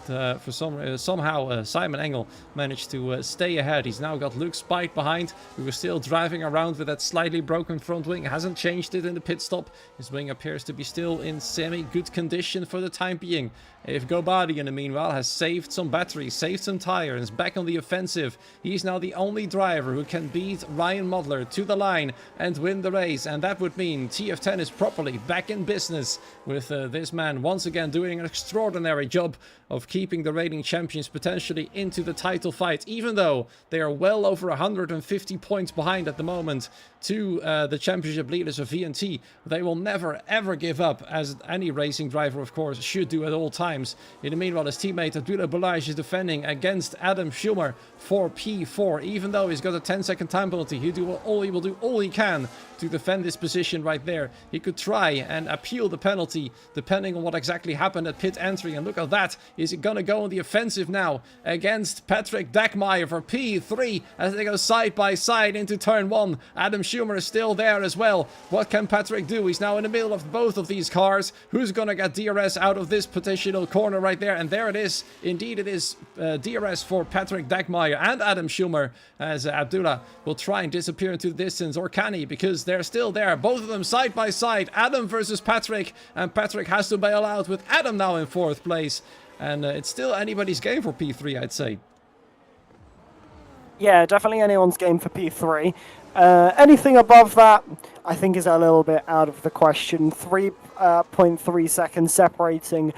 But somehow Simon Engel managed to stay ahead. He's now got Luke Spite behind, who was still driving around with that slightly broken front wing. Hasn't changed it in the pit stop. His wing appears to be still in semi-good condition for the time being. If Gobadi, in the meanwhile, has saved some batteries, saved some tire, and is back on the offensive. He's now the only driver who can beat Ryan Modler to the line and win the race. And that would mean TF10 is properly back in business, with this man once again doing an extraordinary job of keeping the reigning champions potentially into the title fight, even though they are well over 150 points behind at the moment to the championship leaders of VNT. They will never ever give up, as any racing driver of course should do at all times. In the meanwhile, his teammate Abdullah Balaj is defending against Adam Schumer for P4. Even though he's got a 10-second time penalty, he will do all he can to defend this position right there. He could try and appeal the penalty depending on what exactly happened at pit entry. And look at that. Is he gonna go on the offensive now against Patrick Dagmeyer for P3 as they go side by side into turn 1. Adam Schumer is still there as well. What can Patrick do? He's now in the middle of both of these cars. Who's gonna get DRS out of this potential corner right there? And there it is. Indeed it is DRS for Patrick Dagmeyer and Adam Schumer, as Abdullah will try and disappear into the distance. Or can he? Because they're still there, both of them side by side. Adam versus Patrick, and Patrick has to bail out with Adam now in 4th place. And it's still anybody's game for P3, I'd say. Yeah, definitely anyone's game for P3. Anything above that, I think, is a little bit out of the question. 3.3 seconds separating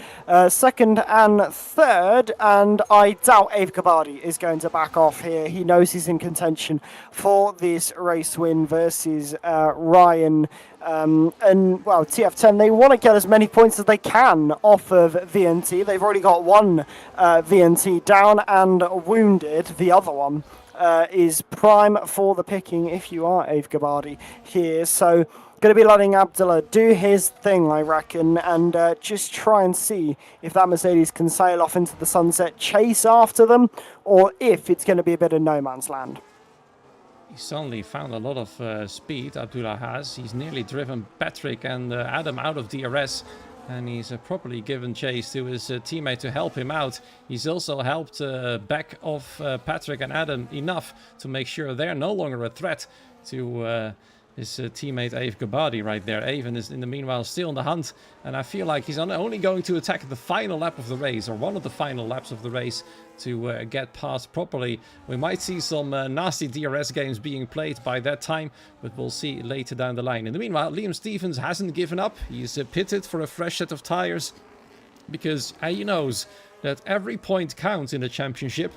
second and third, and I doubt Abe Kabadi is going to back off here. He knows he's in contention for this race win versus Ryan. And, well, TF10, they want to get as many points as they can off of VNT. They've already got one VNT down and wounded. The other one is prime for the picking if you are Ave Gabadi here. So going to be letting Abdullah do his thing, I reckon, and just try and see if that Mercedes can sail off into the sunset, chase after them, or if it's going to be a bit of no man's land. He suddenly found a lot of speed, Abdullah has. He's nearly driven Patrick and Adam out of DRS. And he's properly given chase to his teammate to help him out. He's also helped back off Patrick and Adam enough to make sure they're no longer a threat to his teammate Ave Gabadi right there. Avon is in the meanwhile still in the hunt, and I feel like he's only going to attack the final lap of the race, or one of the final laps of the race, to get past properly. We might see some nasty DRS games being played by that time, but we'll see later down the line. In the meanwhile, Liam Stevens hasn't given up. He's pitted for a fresh set of tires, because he knows that every point counts in the championship.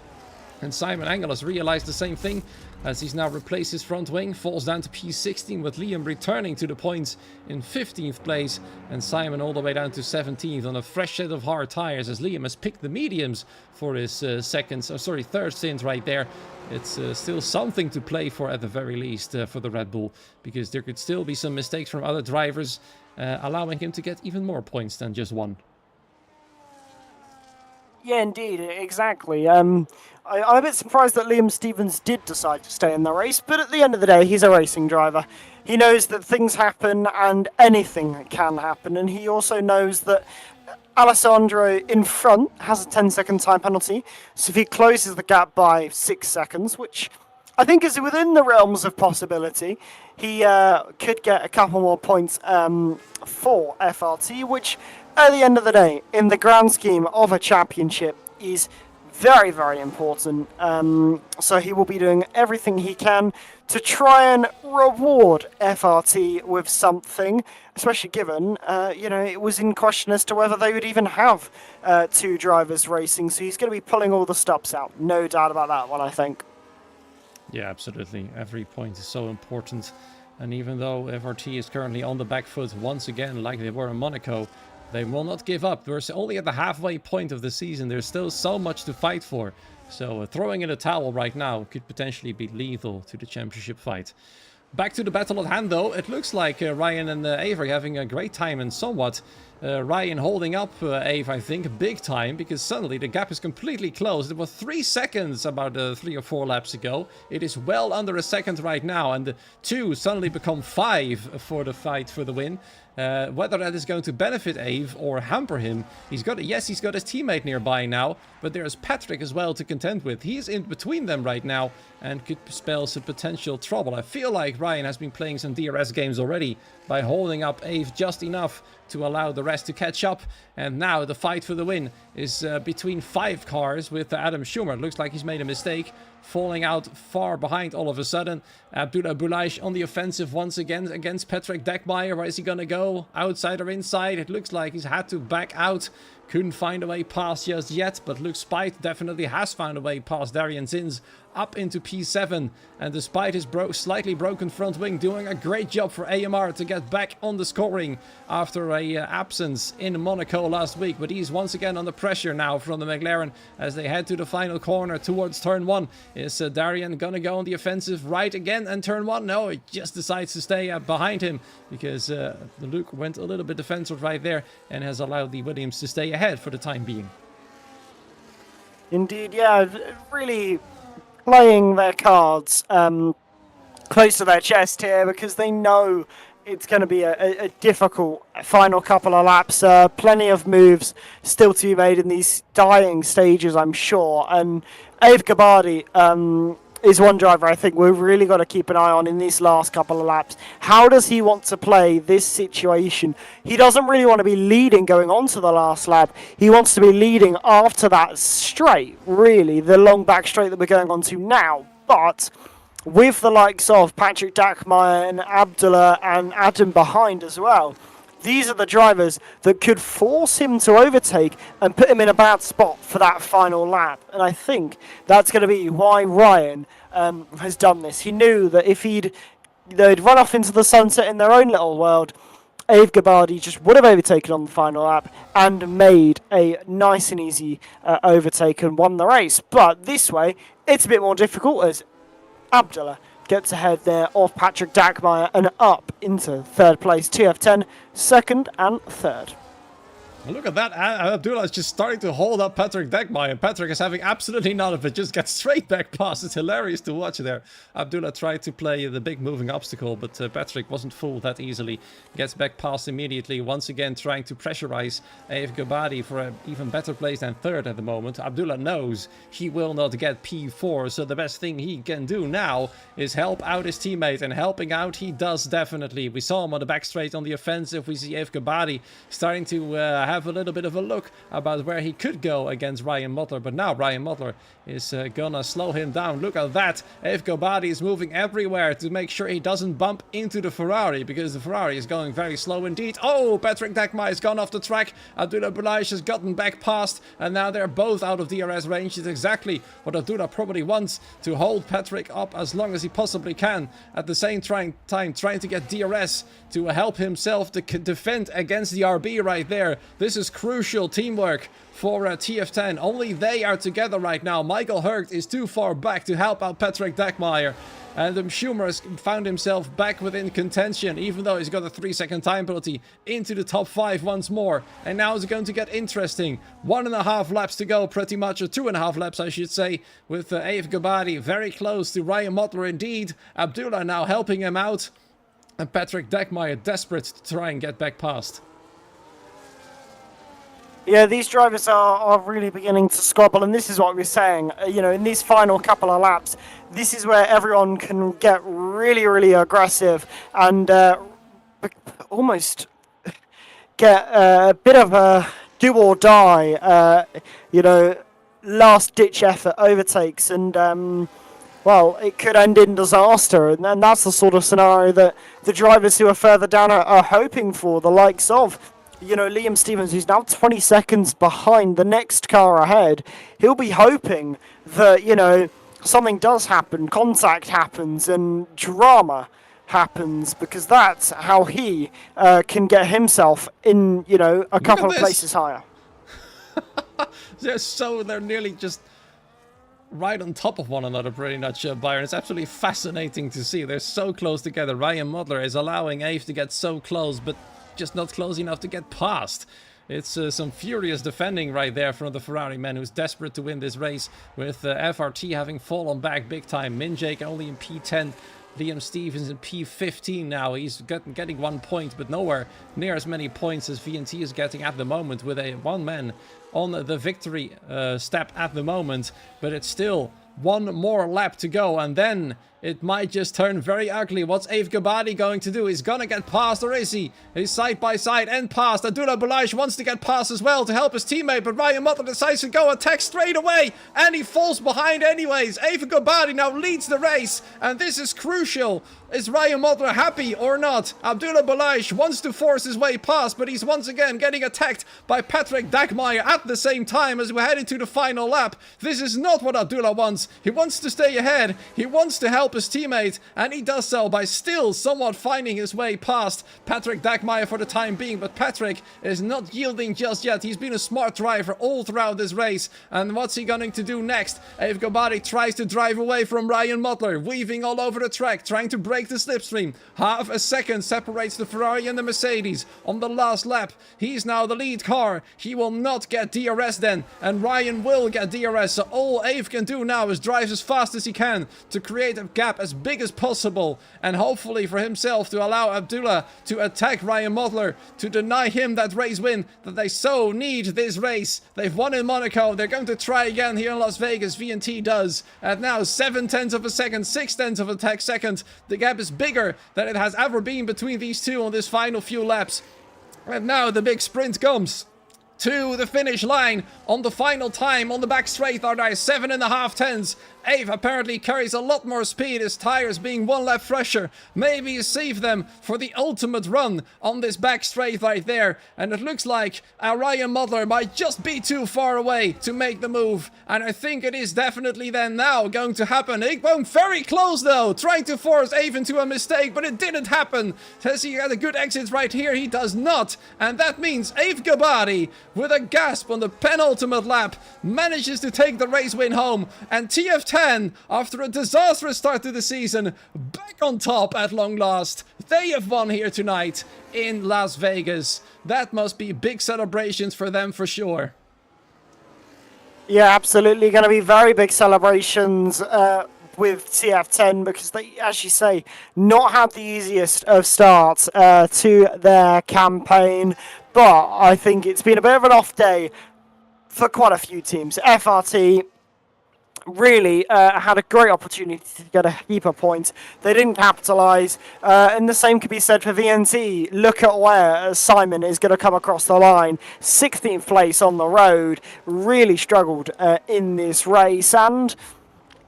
And Simon Engel has realized the same thing, as he's now replaced his front wing, falls down to P16, with Liam returning to the points in 15th place, and Simon all the way down to 17th on a fresh set of hard tires, as Liam has picked the mediums for his third stint right there. it's still something to play for at the very least for the Red Bull, because there could still be some mistakes from other drivers, allowing him to get even more points than just one. Yeah, indeed, exactly. I'm a bit surprised that Liam Stevens did decide to stay in the race, but at the end of the day, he's a racing driver. He knows that things happen and anything can happen, and he also knows that Alessandro in front has a 10-second time penalty, so if he closes the gap by 6 seconds, which I think is within the realms of possibility, he could get a couple more points for FRT, which at the end of the day, in the grand scheme of a championship, is very, very important. So he will be doing everything he can to try and reward FRT with something, especially given, it was in question as to whether they would even have 2 drivers racing. So he's going to be pulling all the stops out. No doubt about that one, I think. Yeah, absolutely. Every point is so important. And even though FRT is currently on the back foot once again, like they were in Monaco, they will not give up. We're only at the halfway point of the season. There's still so much to fight for. So throwing in a towel right now could potentially be lethal to the championship fight. Back to the battle at hand, though. It looks like Ryan and Ave are having a great time, and somewhat Ryan holding up Ave, I think, big time, because suddenly the gap is completely closed. It was 3 seconds about 3 or 4 laps ago. It is well under a second right now, and the 2 suddenly become 5 for the fight for the win. Whether that is going to benefit Ave or hamper him, he's got his teammate nearby now, but there's Patrick as well to contend with. He's in between them right now and could spell some potential trouble. I feel like Ryan has been playing some DRS games already by holding up Ave just enough to allow the rest to catch up, and now the fight for the win is between 5 cars with Adam Schumer. It looks like he's made a mistake, falling out far behind all of a sudden. Abdullah Boulaish on the offensive once again against Patrick Deckmeyer. Where is he gonna go? Outside or inside? It looks like he's had to back out. Couldn't find a way past just yet, but Luke Spite definitely has found a way past Darian Zins up into P7, and despite his slightly broken front wing, doing a great job for AMR to get back on the scoring after a absence in Monaco last week. But he's once again under pressure now from the McLaren as they head to the final corner towards turn 1. Is Darian gonna go on the offensive right again and turn 1? No, he just decides to stay behind him because Luke went a little bit defensive right there and has allowed the Williams to stay ahead for the time being. Indeed, yeah, really playing their cards close to their chest here, because they know it's going to be a difficult final couple of laps. Plenty of moves still to be made in these dying stages, I'm sure. And Ave Gabbardi is one driver I think we've really got to keep an eye on in these last couple of laps. How does he want to play this situation? He doesn't really want to be leading going on to the last lap. He wants to be leading after that straight, really, the long back straight that we're going on to now. But with the likes of Patrick Dackmeyer and Abdullah and Adam behind as well, these are the drivers that could force him to overtake and put him in a bad spot for that final lap. And I think that's going to be why Ryan has done this. He knew that if they'd run off into the sunset in their own little world, Ave Gabbardi just would have overtaken on the final lap and made a nice and easy overtake and won the race. But this way, it's a bit more difficult as Abdullah gets ahead there of Patrick Dackmeyer and up into third place. TF10, second and third. Look at that, Abdullah is just starting to hold up Patrick Deckmeyer, and Patrick is having absolutely none of it, just gets straight back past. It's hilarious to watch there. Abdullah tried to play the big moving obstacle, but Patrick wasn't fooled that easily. Gets back past immediately, once again trying to pressurize Ave Gabbardi for an even better place than third at the moment. Abdullah knows he will not get P4, so the best thing he can do now is help out his teammate, and helping out he does definitely. We saw him on the back straight on the offensive. We see Ave Gabbardi starting to have a little bit of a look about where he could go against Ryan Mottler, but now Ryan Mottler is gonna slow him down. Look at that. Ave Gabbardi is moving everywhere to make sure he doesn't bump into the Ferrari, because the Ferrari is going very slow indeed. Oh, Patrick Deckmeyer has gone off the track. Abdullah Boulaish has gotten back past, and now they're both out of DRS range. It's exactly what Abdullah probably wants, to hold Patrick up as long as he possibly can, at the same time trying to get DRS to help himself to defend against the RB right there. This is crucial teamwork for TF10. Only they are together right now. Michael Hurgt is too far back to help out Patrick Dagmeyer. And Schumer has found himself back within contention, even though he's got a 3-second time penalty, into the top 5 once more. And now it's going to get interesting. 1.5 laps to go, pretty much, or 2.5 laps, I should say, with Aif Gabadi very close to Ryan Mottler indeed. Abdullah now helping him out. And Patrick Dagmeyer desperate to try and get back past. Yeah, these drivers are really beginning to squabble, and this is what we're saying. You know, in these final couple of laps, this is where everyone can get really, really aggressive and almost get a bit of a do or die, you know, last-ditch effort overtakes, and well, it could end in disaster, and that's the sort of scenario that the drivers who are further down are hoping for, the likes of, you know, Liam Stevens, who's now 20 seconds behind the next car ahead. He'll be hoping that, you know, something does happen, contact happens, and drama happens, because that's how he can get himself in, you know, a couple of places higher. They're nearly just right on top of one another pretty much, Byron. It's absolutely fascinating to see. They're so close together. Ryan Mottler is allowing Aif to get so close, but just not close enough to get past. It's some furious defending right there from the Ferrari man, who's desperate to win this race, with FRT having fallen back big time. Minjake only in P10. Liam Stevens in P15 now. He's getting 1 point, but nowhere near as many points as VNT is getting at the moment, with a one man on the victory step at the moment. But it's still one more lap to go, and then it might just turn very ugly. What's Aif Gabadi going to do? He's gonna get past, or is he? He's side by side and past. Abdullah Boulaj wants to get past as well to help his teammate, but Ryan Mottler decides to go attack straight away, and he falls behind anyways. Aif Gabadi now leads the race, and this is crucial. Is Ryan Mottler happy or not? Abdullah Boulaj wants to force his way past, but he's once again getting attacked by Patrick Dagmeyer at the same time as we head into the final lap. This is not what Abdullah wants. He wants to stay ahead. He wants to help his teammate, and he does so by still somewhat finding his way past Patrick Dagmeyer for the time being, but Patrick is not yielding just yet. He's been a smart driver all throughout this race, and what's he going to do next? Aif Gabadi tries to drive away from Ryan Mottler, weaving all over the track, trying to break the slipstream. Half a second separates the Ferrari and the Mercedes on the last lap. He's now the lead car. He will not get DRS then, and Ryan will get DRS, so all Aif can do now is drive as fast as he can to create a gap as big as possible, and hopefully for himself to allow Abdullah to attack Ryan Mottler, to deny him that race win that they so need this race. They've won in Monaco. They're going to try again here in Las Vegas. VNT does. At now 0.7 of a second, 0.6 of a second. The gap is bigger than it has ever been between these two on this final few laps. And now the big sprint comes to the finish line. On the final time on the back straight are there 7.5 tenths. Aif apparently carries a lot more speed, his tires being 1 lap fresher. Maybe he saved them for the ultimate run on this back straight right there. And it looks like Ryan Mottler might just be too far away to make the move. And I think it is definitely then now going to happen. It went very close though, trying to force Aif into a mistake, but it didn't happen. Says he had a good exit right here, he does not. And that means Aif Gabadi, with a gasp on the penultimate lap, manages to take the race win home. And TF10, after a disastrous start to the season, back on top at long last. They have won here tonight in Las Vegas. That must be big celebrations for them for sure. Yeah, absolutely. Going to be very big celebrations with TF10, because they, as you say, not had the easiest of starts to their campaign. But I think it's been a bit of an off day for quite a few teams. FRT really had a great opportunity to get a heap of points. They didn't capitalise, and the same could be said for VNT. Look at where Simon is going to come across the line. 16th place on the road, really struggled in this race, and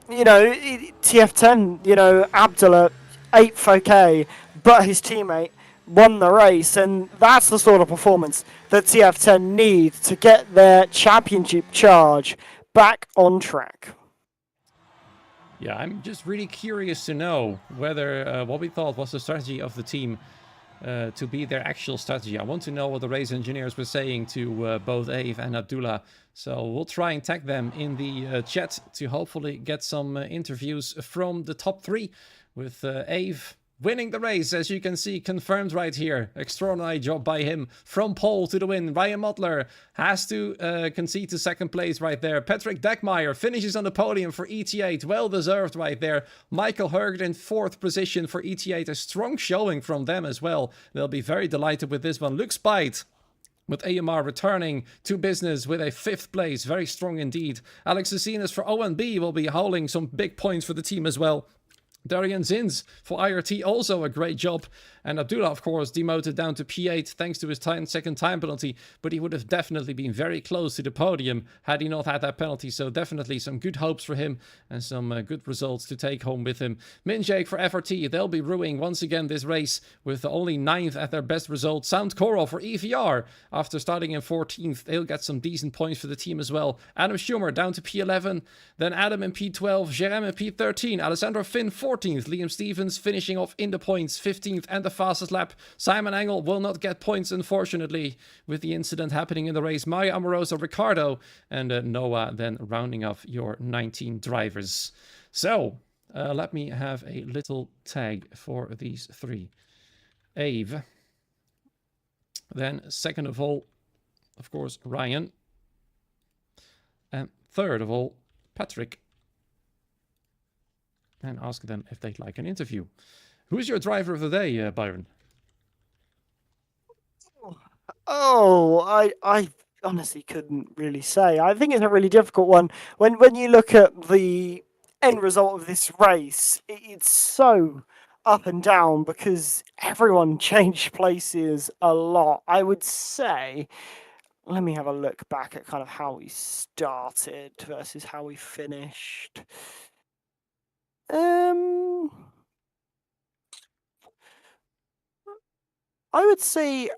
you know, TF10, you know, Abdullah 8th okay, but his teammate won the race, and that's the sort of performance that TF10 need to get their championship charge back on track. Yeah, I'm just really curious to know whether what we thought was the strategy of the team to be their actual strategy. I want to know what the race engineers were saying to both Ave and Abdullah. So we'll try and tag them in the chat to hopefully get some interviews from the top 3 with Ave winning the race, as you can see, confirmed right here. Extraordinary job by him. From pole to the win. Ryan Mottler has to concede to second place right there. Patrick Deckmeyer finishes on the podium for ET8. Well deserved right there. Michael Hergt in 4th position for ET8. A strong showing from them as well. They'll be very delighted with this one. Luke Spite with AMR returning to business with a 5th place. Very strong indeed. Alex Cecinas for ONB will be hauling some big points for the team as well. Darian Zins for IRT, also a great job. And Abdullah, of course, demoted down to P8 thanks to his second time penalty. But he would have definitely been very close to the podium had he not had that penalty. So definitely some good hopes for him and some good results to take home with him. Minjake for FRT, they'll be ruining once again this race with only 9th at their best result. Sound Coral for EVR, after starting in 14th, they'll get some decent points for the team as well. Adam Schumer down to P11, then Adam in P12, Jerem in P13, Alessandro Finn 14th, Liam Stevens finishing off in the points, 15th and the fastest lap. Simon Engel will not get points, unfortunately, with the incident happening in the race. Maya Amoroso, Ricardo, and Noah then rounding off your 19 drivers. So, let me have a little tag for these 3. Ave. Then, second of all, of course, Ryan. And third of all, Patrick. And ask them if they'd like an interview. Who's your driver of the day, Byron? Oh, I honestly couldn't really say. I think it's a really difficult one. When you look at the end result of this race, it's so up and down because everyone changed places a lot. I would say, let me have a look back at kind of how we started versus how we finished. I would say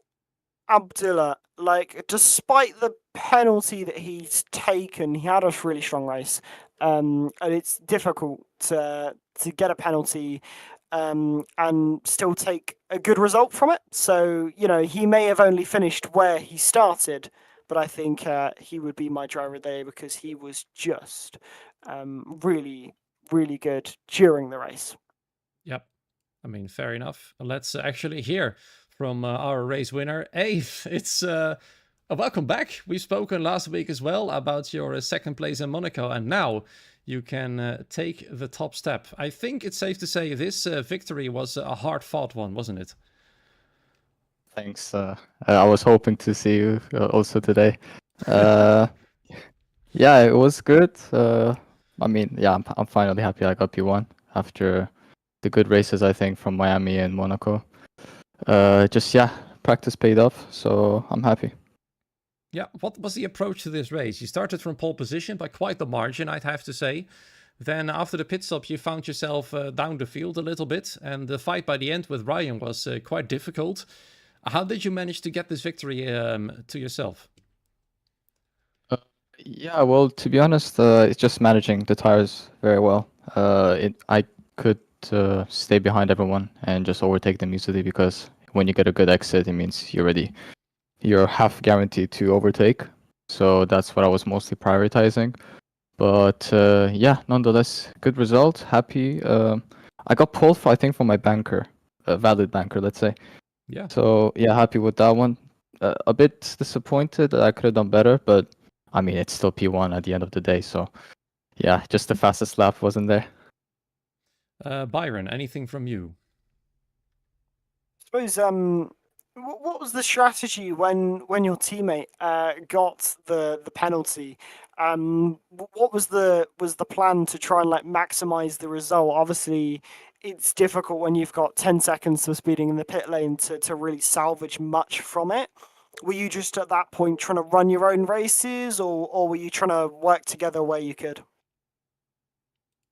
Abdullah, like, despite the penalty that he's taken, he had a really strong race. And it's difficult to get a penalty and still take a good result from it. So, he may have only finished where he started, but I think he would be my driver there because he was just really, really good during the race. Yep. I mean, fair enough. Let's actually hear from our race winner, Ave. It's a welcome back. We've spoken last week as well about your second place in Monaco, and now you can take the top step. I think it's safe to say this victory was a hard-fought one, wasn't it? Thanks. I was hoping to see you also today. Yeah, it was good. I mean, yeah, I'm finally happy I got P1 after the good races, I think, from Miami and Monaco. Practice paid off, so I'm happy. Yeah, what was the approach to this race? You started from pole position by quite the margin, I'd have to say. Then after the pit stop, you found yourself down the field a little bit, and the fight by the end with Ryan was quite difficult. How did you manage to get this victory to yourself? Yeah, well, to be honest, it's just managing the tires very well. I could stay behind everyone and just overtake them easily because when you get a good exit, it means you're half guaranteed to overtake. So that's what I was mostly prioritizing. But yeah, nonetheless, good result. Happy. I got pole, I think, from my banker, a valid banker, let's say. Yeah. So yeah, happy with that one. A bit disappointed that I could have done better, but I mean, it's still P1 at the end of the day. So yeah, just the fastest lap wasn't there. Byron, anything from you? I suppose, what was the strategy when your teammate got the penalty? What was the plan to try and maximize the result? Obviously, it's difficult when you've got 10 seconds of speeding in the pit lane to really salvage much from it. Were you just at that point trying to run your own races, or were you trying to work together where you could?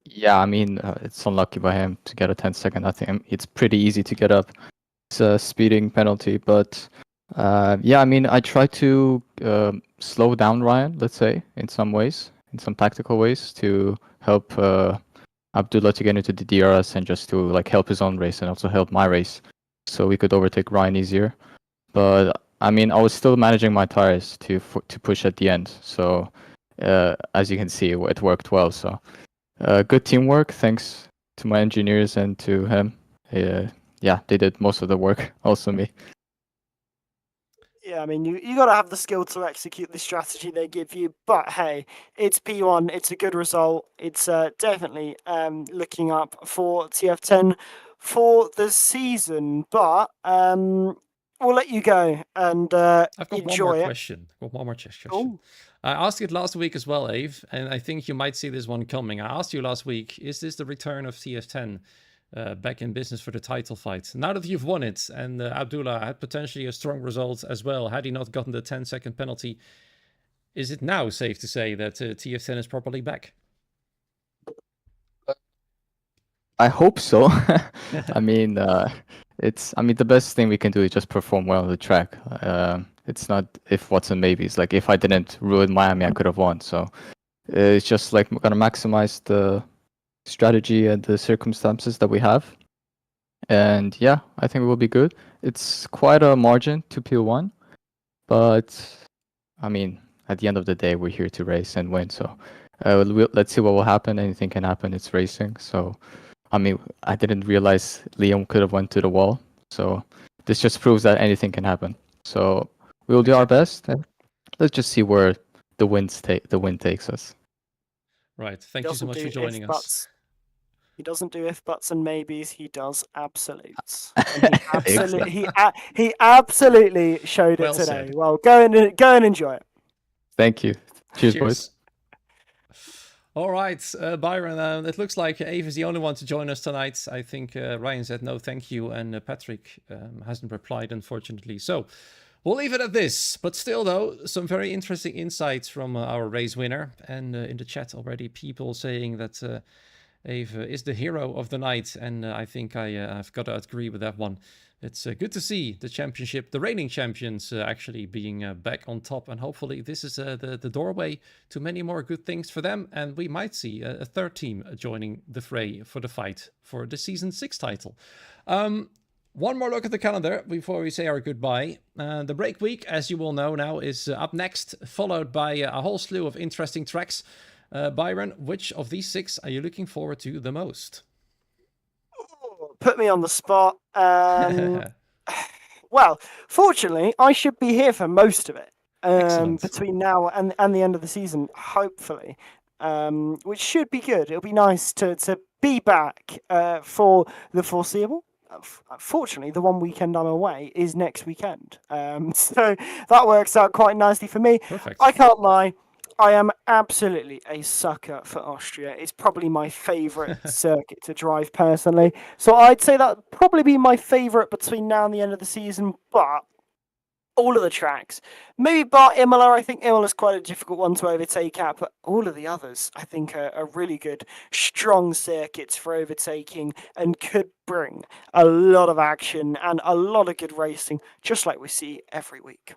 Yeah, I mean, it's unlucky by him to get a 10-second. I think it's pretty easy to get up. It's a speeding penalty, but yeah, I mean, I try to slow down Ryan, let's say, in some ways, in some tactical ways, to help Abdullah to get into the DRS and just to help his own race and also help my race. so we could overtake Ryan easier. But I mean, I was still managing my tires to push at the end. So as you can see, it worked well. So good teamwork, thanks to my engineers and to him. Yeah, they did most of the work. Also me. Yeah, I mean, you got to have the skill to execute the strategy they give you. But hey, it's P1. It's a good result. It's definitely looking up for TF10 for the season. But we'll let you go and I've got enjoy one more it. question. Got one more question. Cool. I asked it last week as well, Ave, and I think you might see this one coming. I asked you last week, is this the return of TF10 back in business for the title fight? Now that you've won it, and Abdullah had potentially a strong result as well, had he not gotten the 10-second penalty, is it now safe to say that TF10 is properly back? I hope so. I mean, the best thing we can do is just perform well on the track. It's not if what's and maybes. Like if I didn't ruin Miami, I could have won. So it's just like gonna maximize the strategy and the circumstances that we have. And yeah, I think it will be good. It's quite a margin to P1, but I mean, at the end of the day, we're here to race and win. So let's see what will happen. Anything can happen. It's racing. So I mean, I didn't realize Liam could have went to the wall. So this just proves that anything can happen. So we'll do our best, and let's just see where the wind takes us. Right. Thank you so much for joining us. He doesn't do if buts and maybes. He does absolutes. And he absolutely showed it Well today. said. Well, go and enjoy it. Thank you. Cheers, boys. All right, Byron, it looks like Ave is the only one to join us tonight. I think Ryan said no thank you, and Patrick hasn't replied, unfortunately. So we'll leave it at this. But still, though, some very interesting insights from our race winner. And in the chat already, people saying that Ave is the hero of the night. And I think I've got to agree with that one. It's good to see the championship, the reigning champions, actually being back on top. And hopefully this is the doorway to many more good things for them. And we might see a third team joining the fray for the fight for the Season 6 title. One more look at the calendar before we say our goodbye. The break week, as you will know now, is up next, followed by a whole slew of interesting tracks. Byron, which of these 6 are you looking forward to the most? Put me on the spot. Well, fortunately, I should be here for most of it between now and the end of the season, hopefully, which should be good. It'll be nice to be back for the foreseeable. Fortunately, the one weekend I'm away is next weekend, so that works out quite nicely for me. Perfect. I can't lie. I am absolutely a sucker for Austria. It's probably my favourite circuit to drive personally. So I'd say that'd probably be my favourite between now and the end of the season. But all of the tracks, maybe bar Imola. I think Imola's quite a difficult one to overtake at, but all of the others I think are really good, strong circuits for overtaking and could bring a lot of action and a lot of good racing, just like we see every week.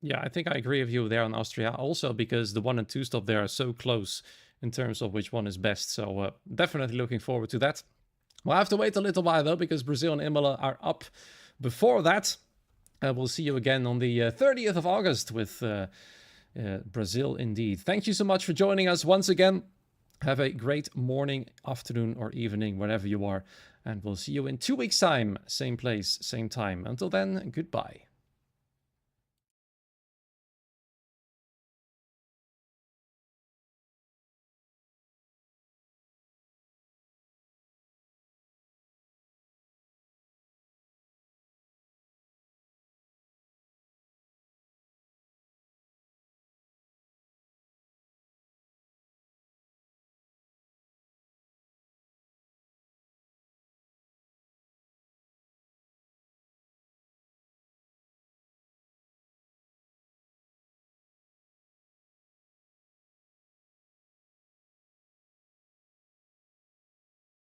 Yeah, I think I agree with you there on Austria. Also because the 1 and 2 stop there are so close in terms of which one is best. So definitely looking forward to that. We'll have to wait a little while though, because Brazil and Imola are up before that. We'll see you again on the 30th of August with Brazil indeed. Thank you so much for joining us once again. Have a great morning, afternoon or evening, wherever you are. And we'll see you in 2 weeks' time. Same place, same time. Until then, goodbye.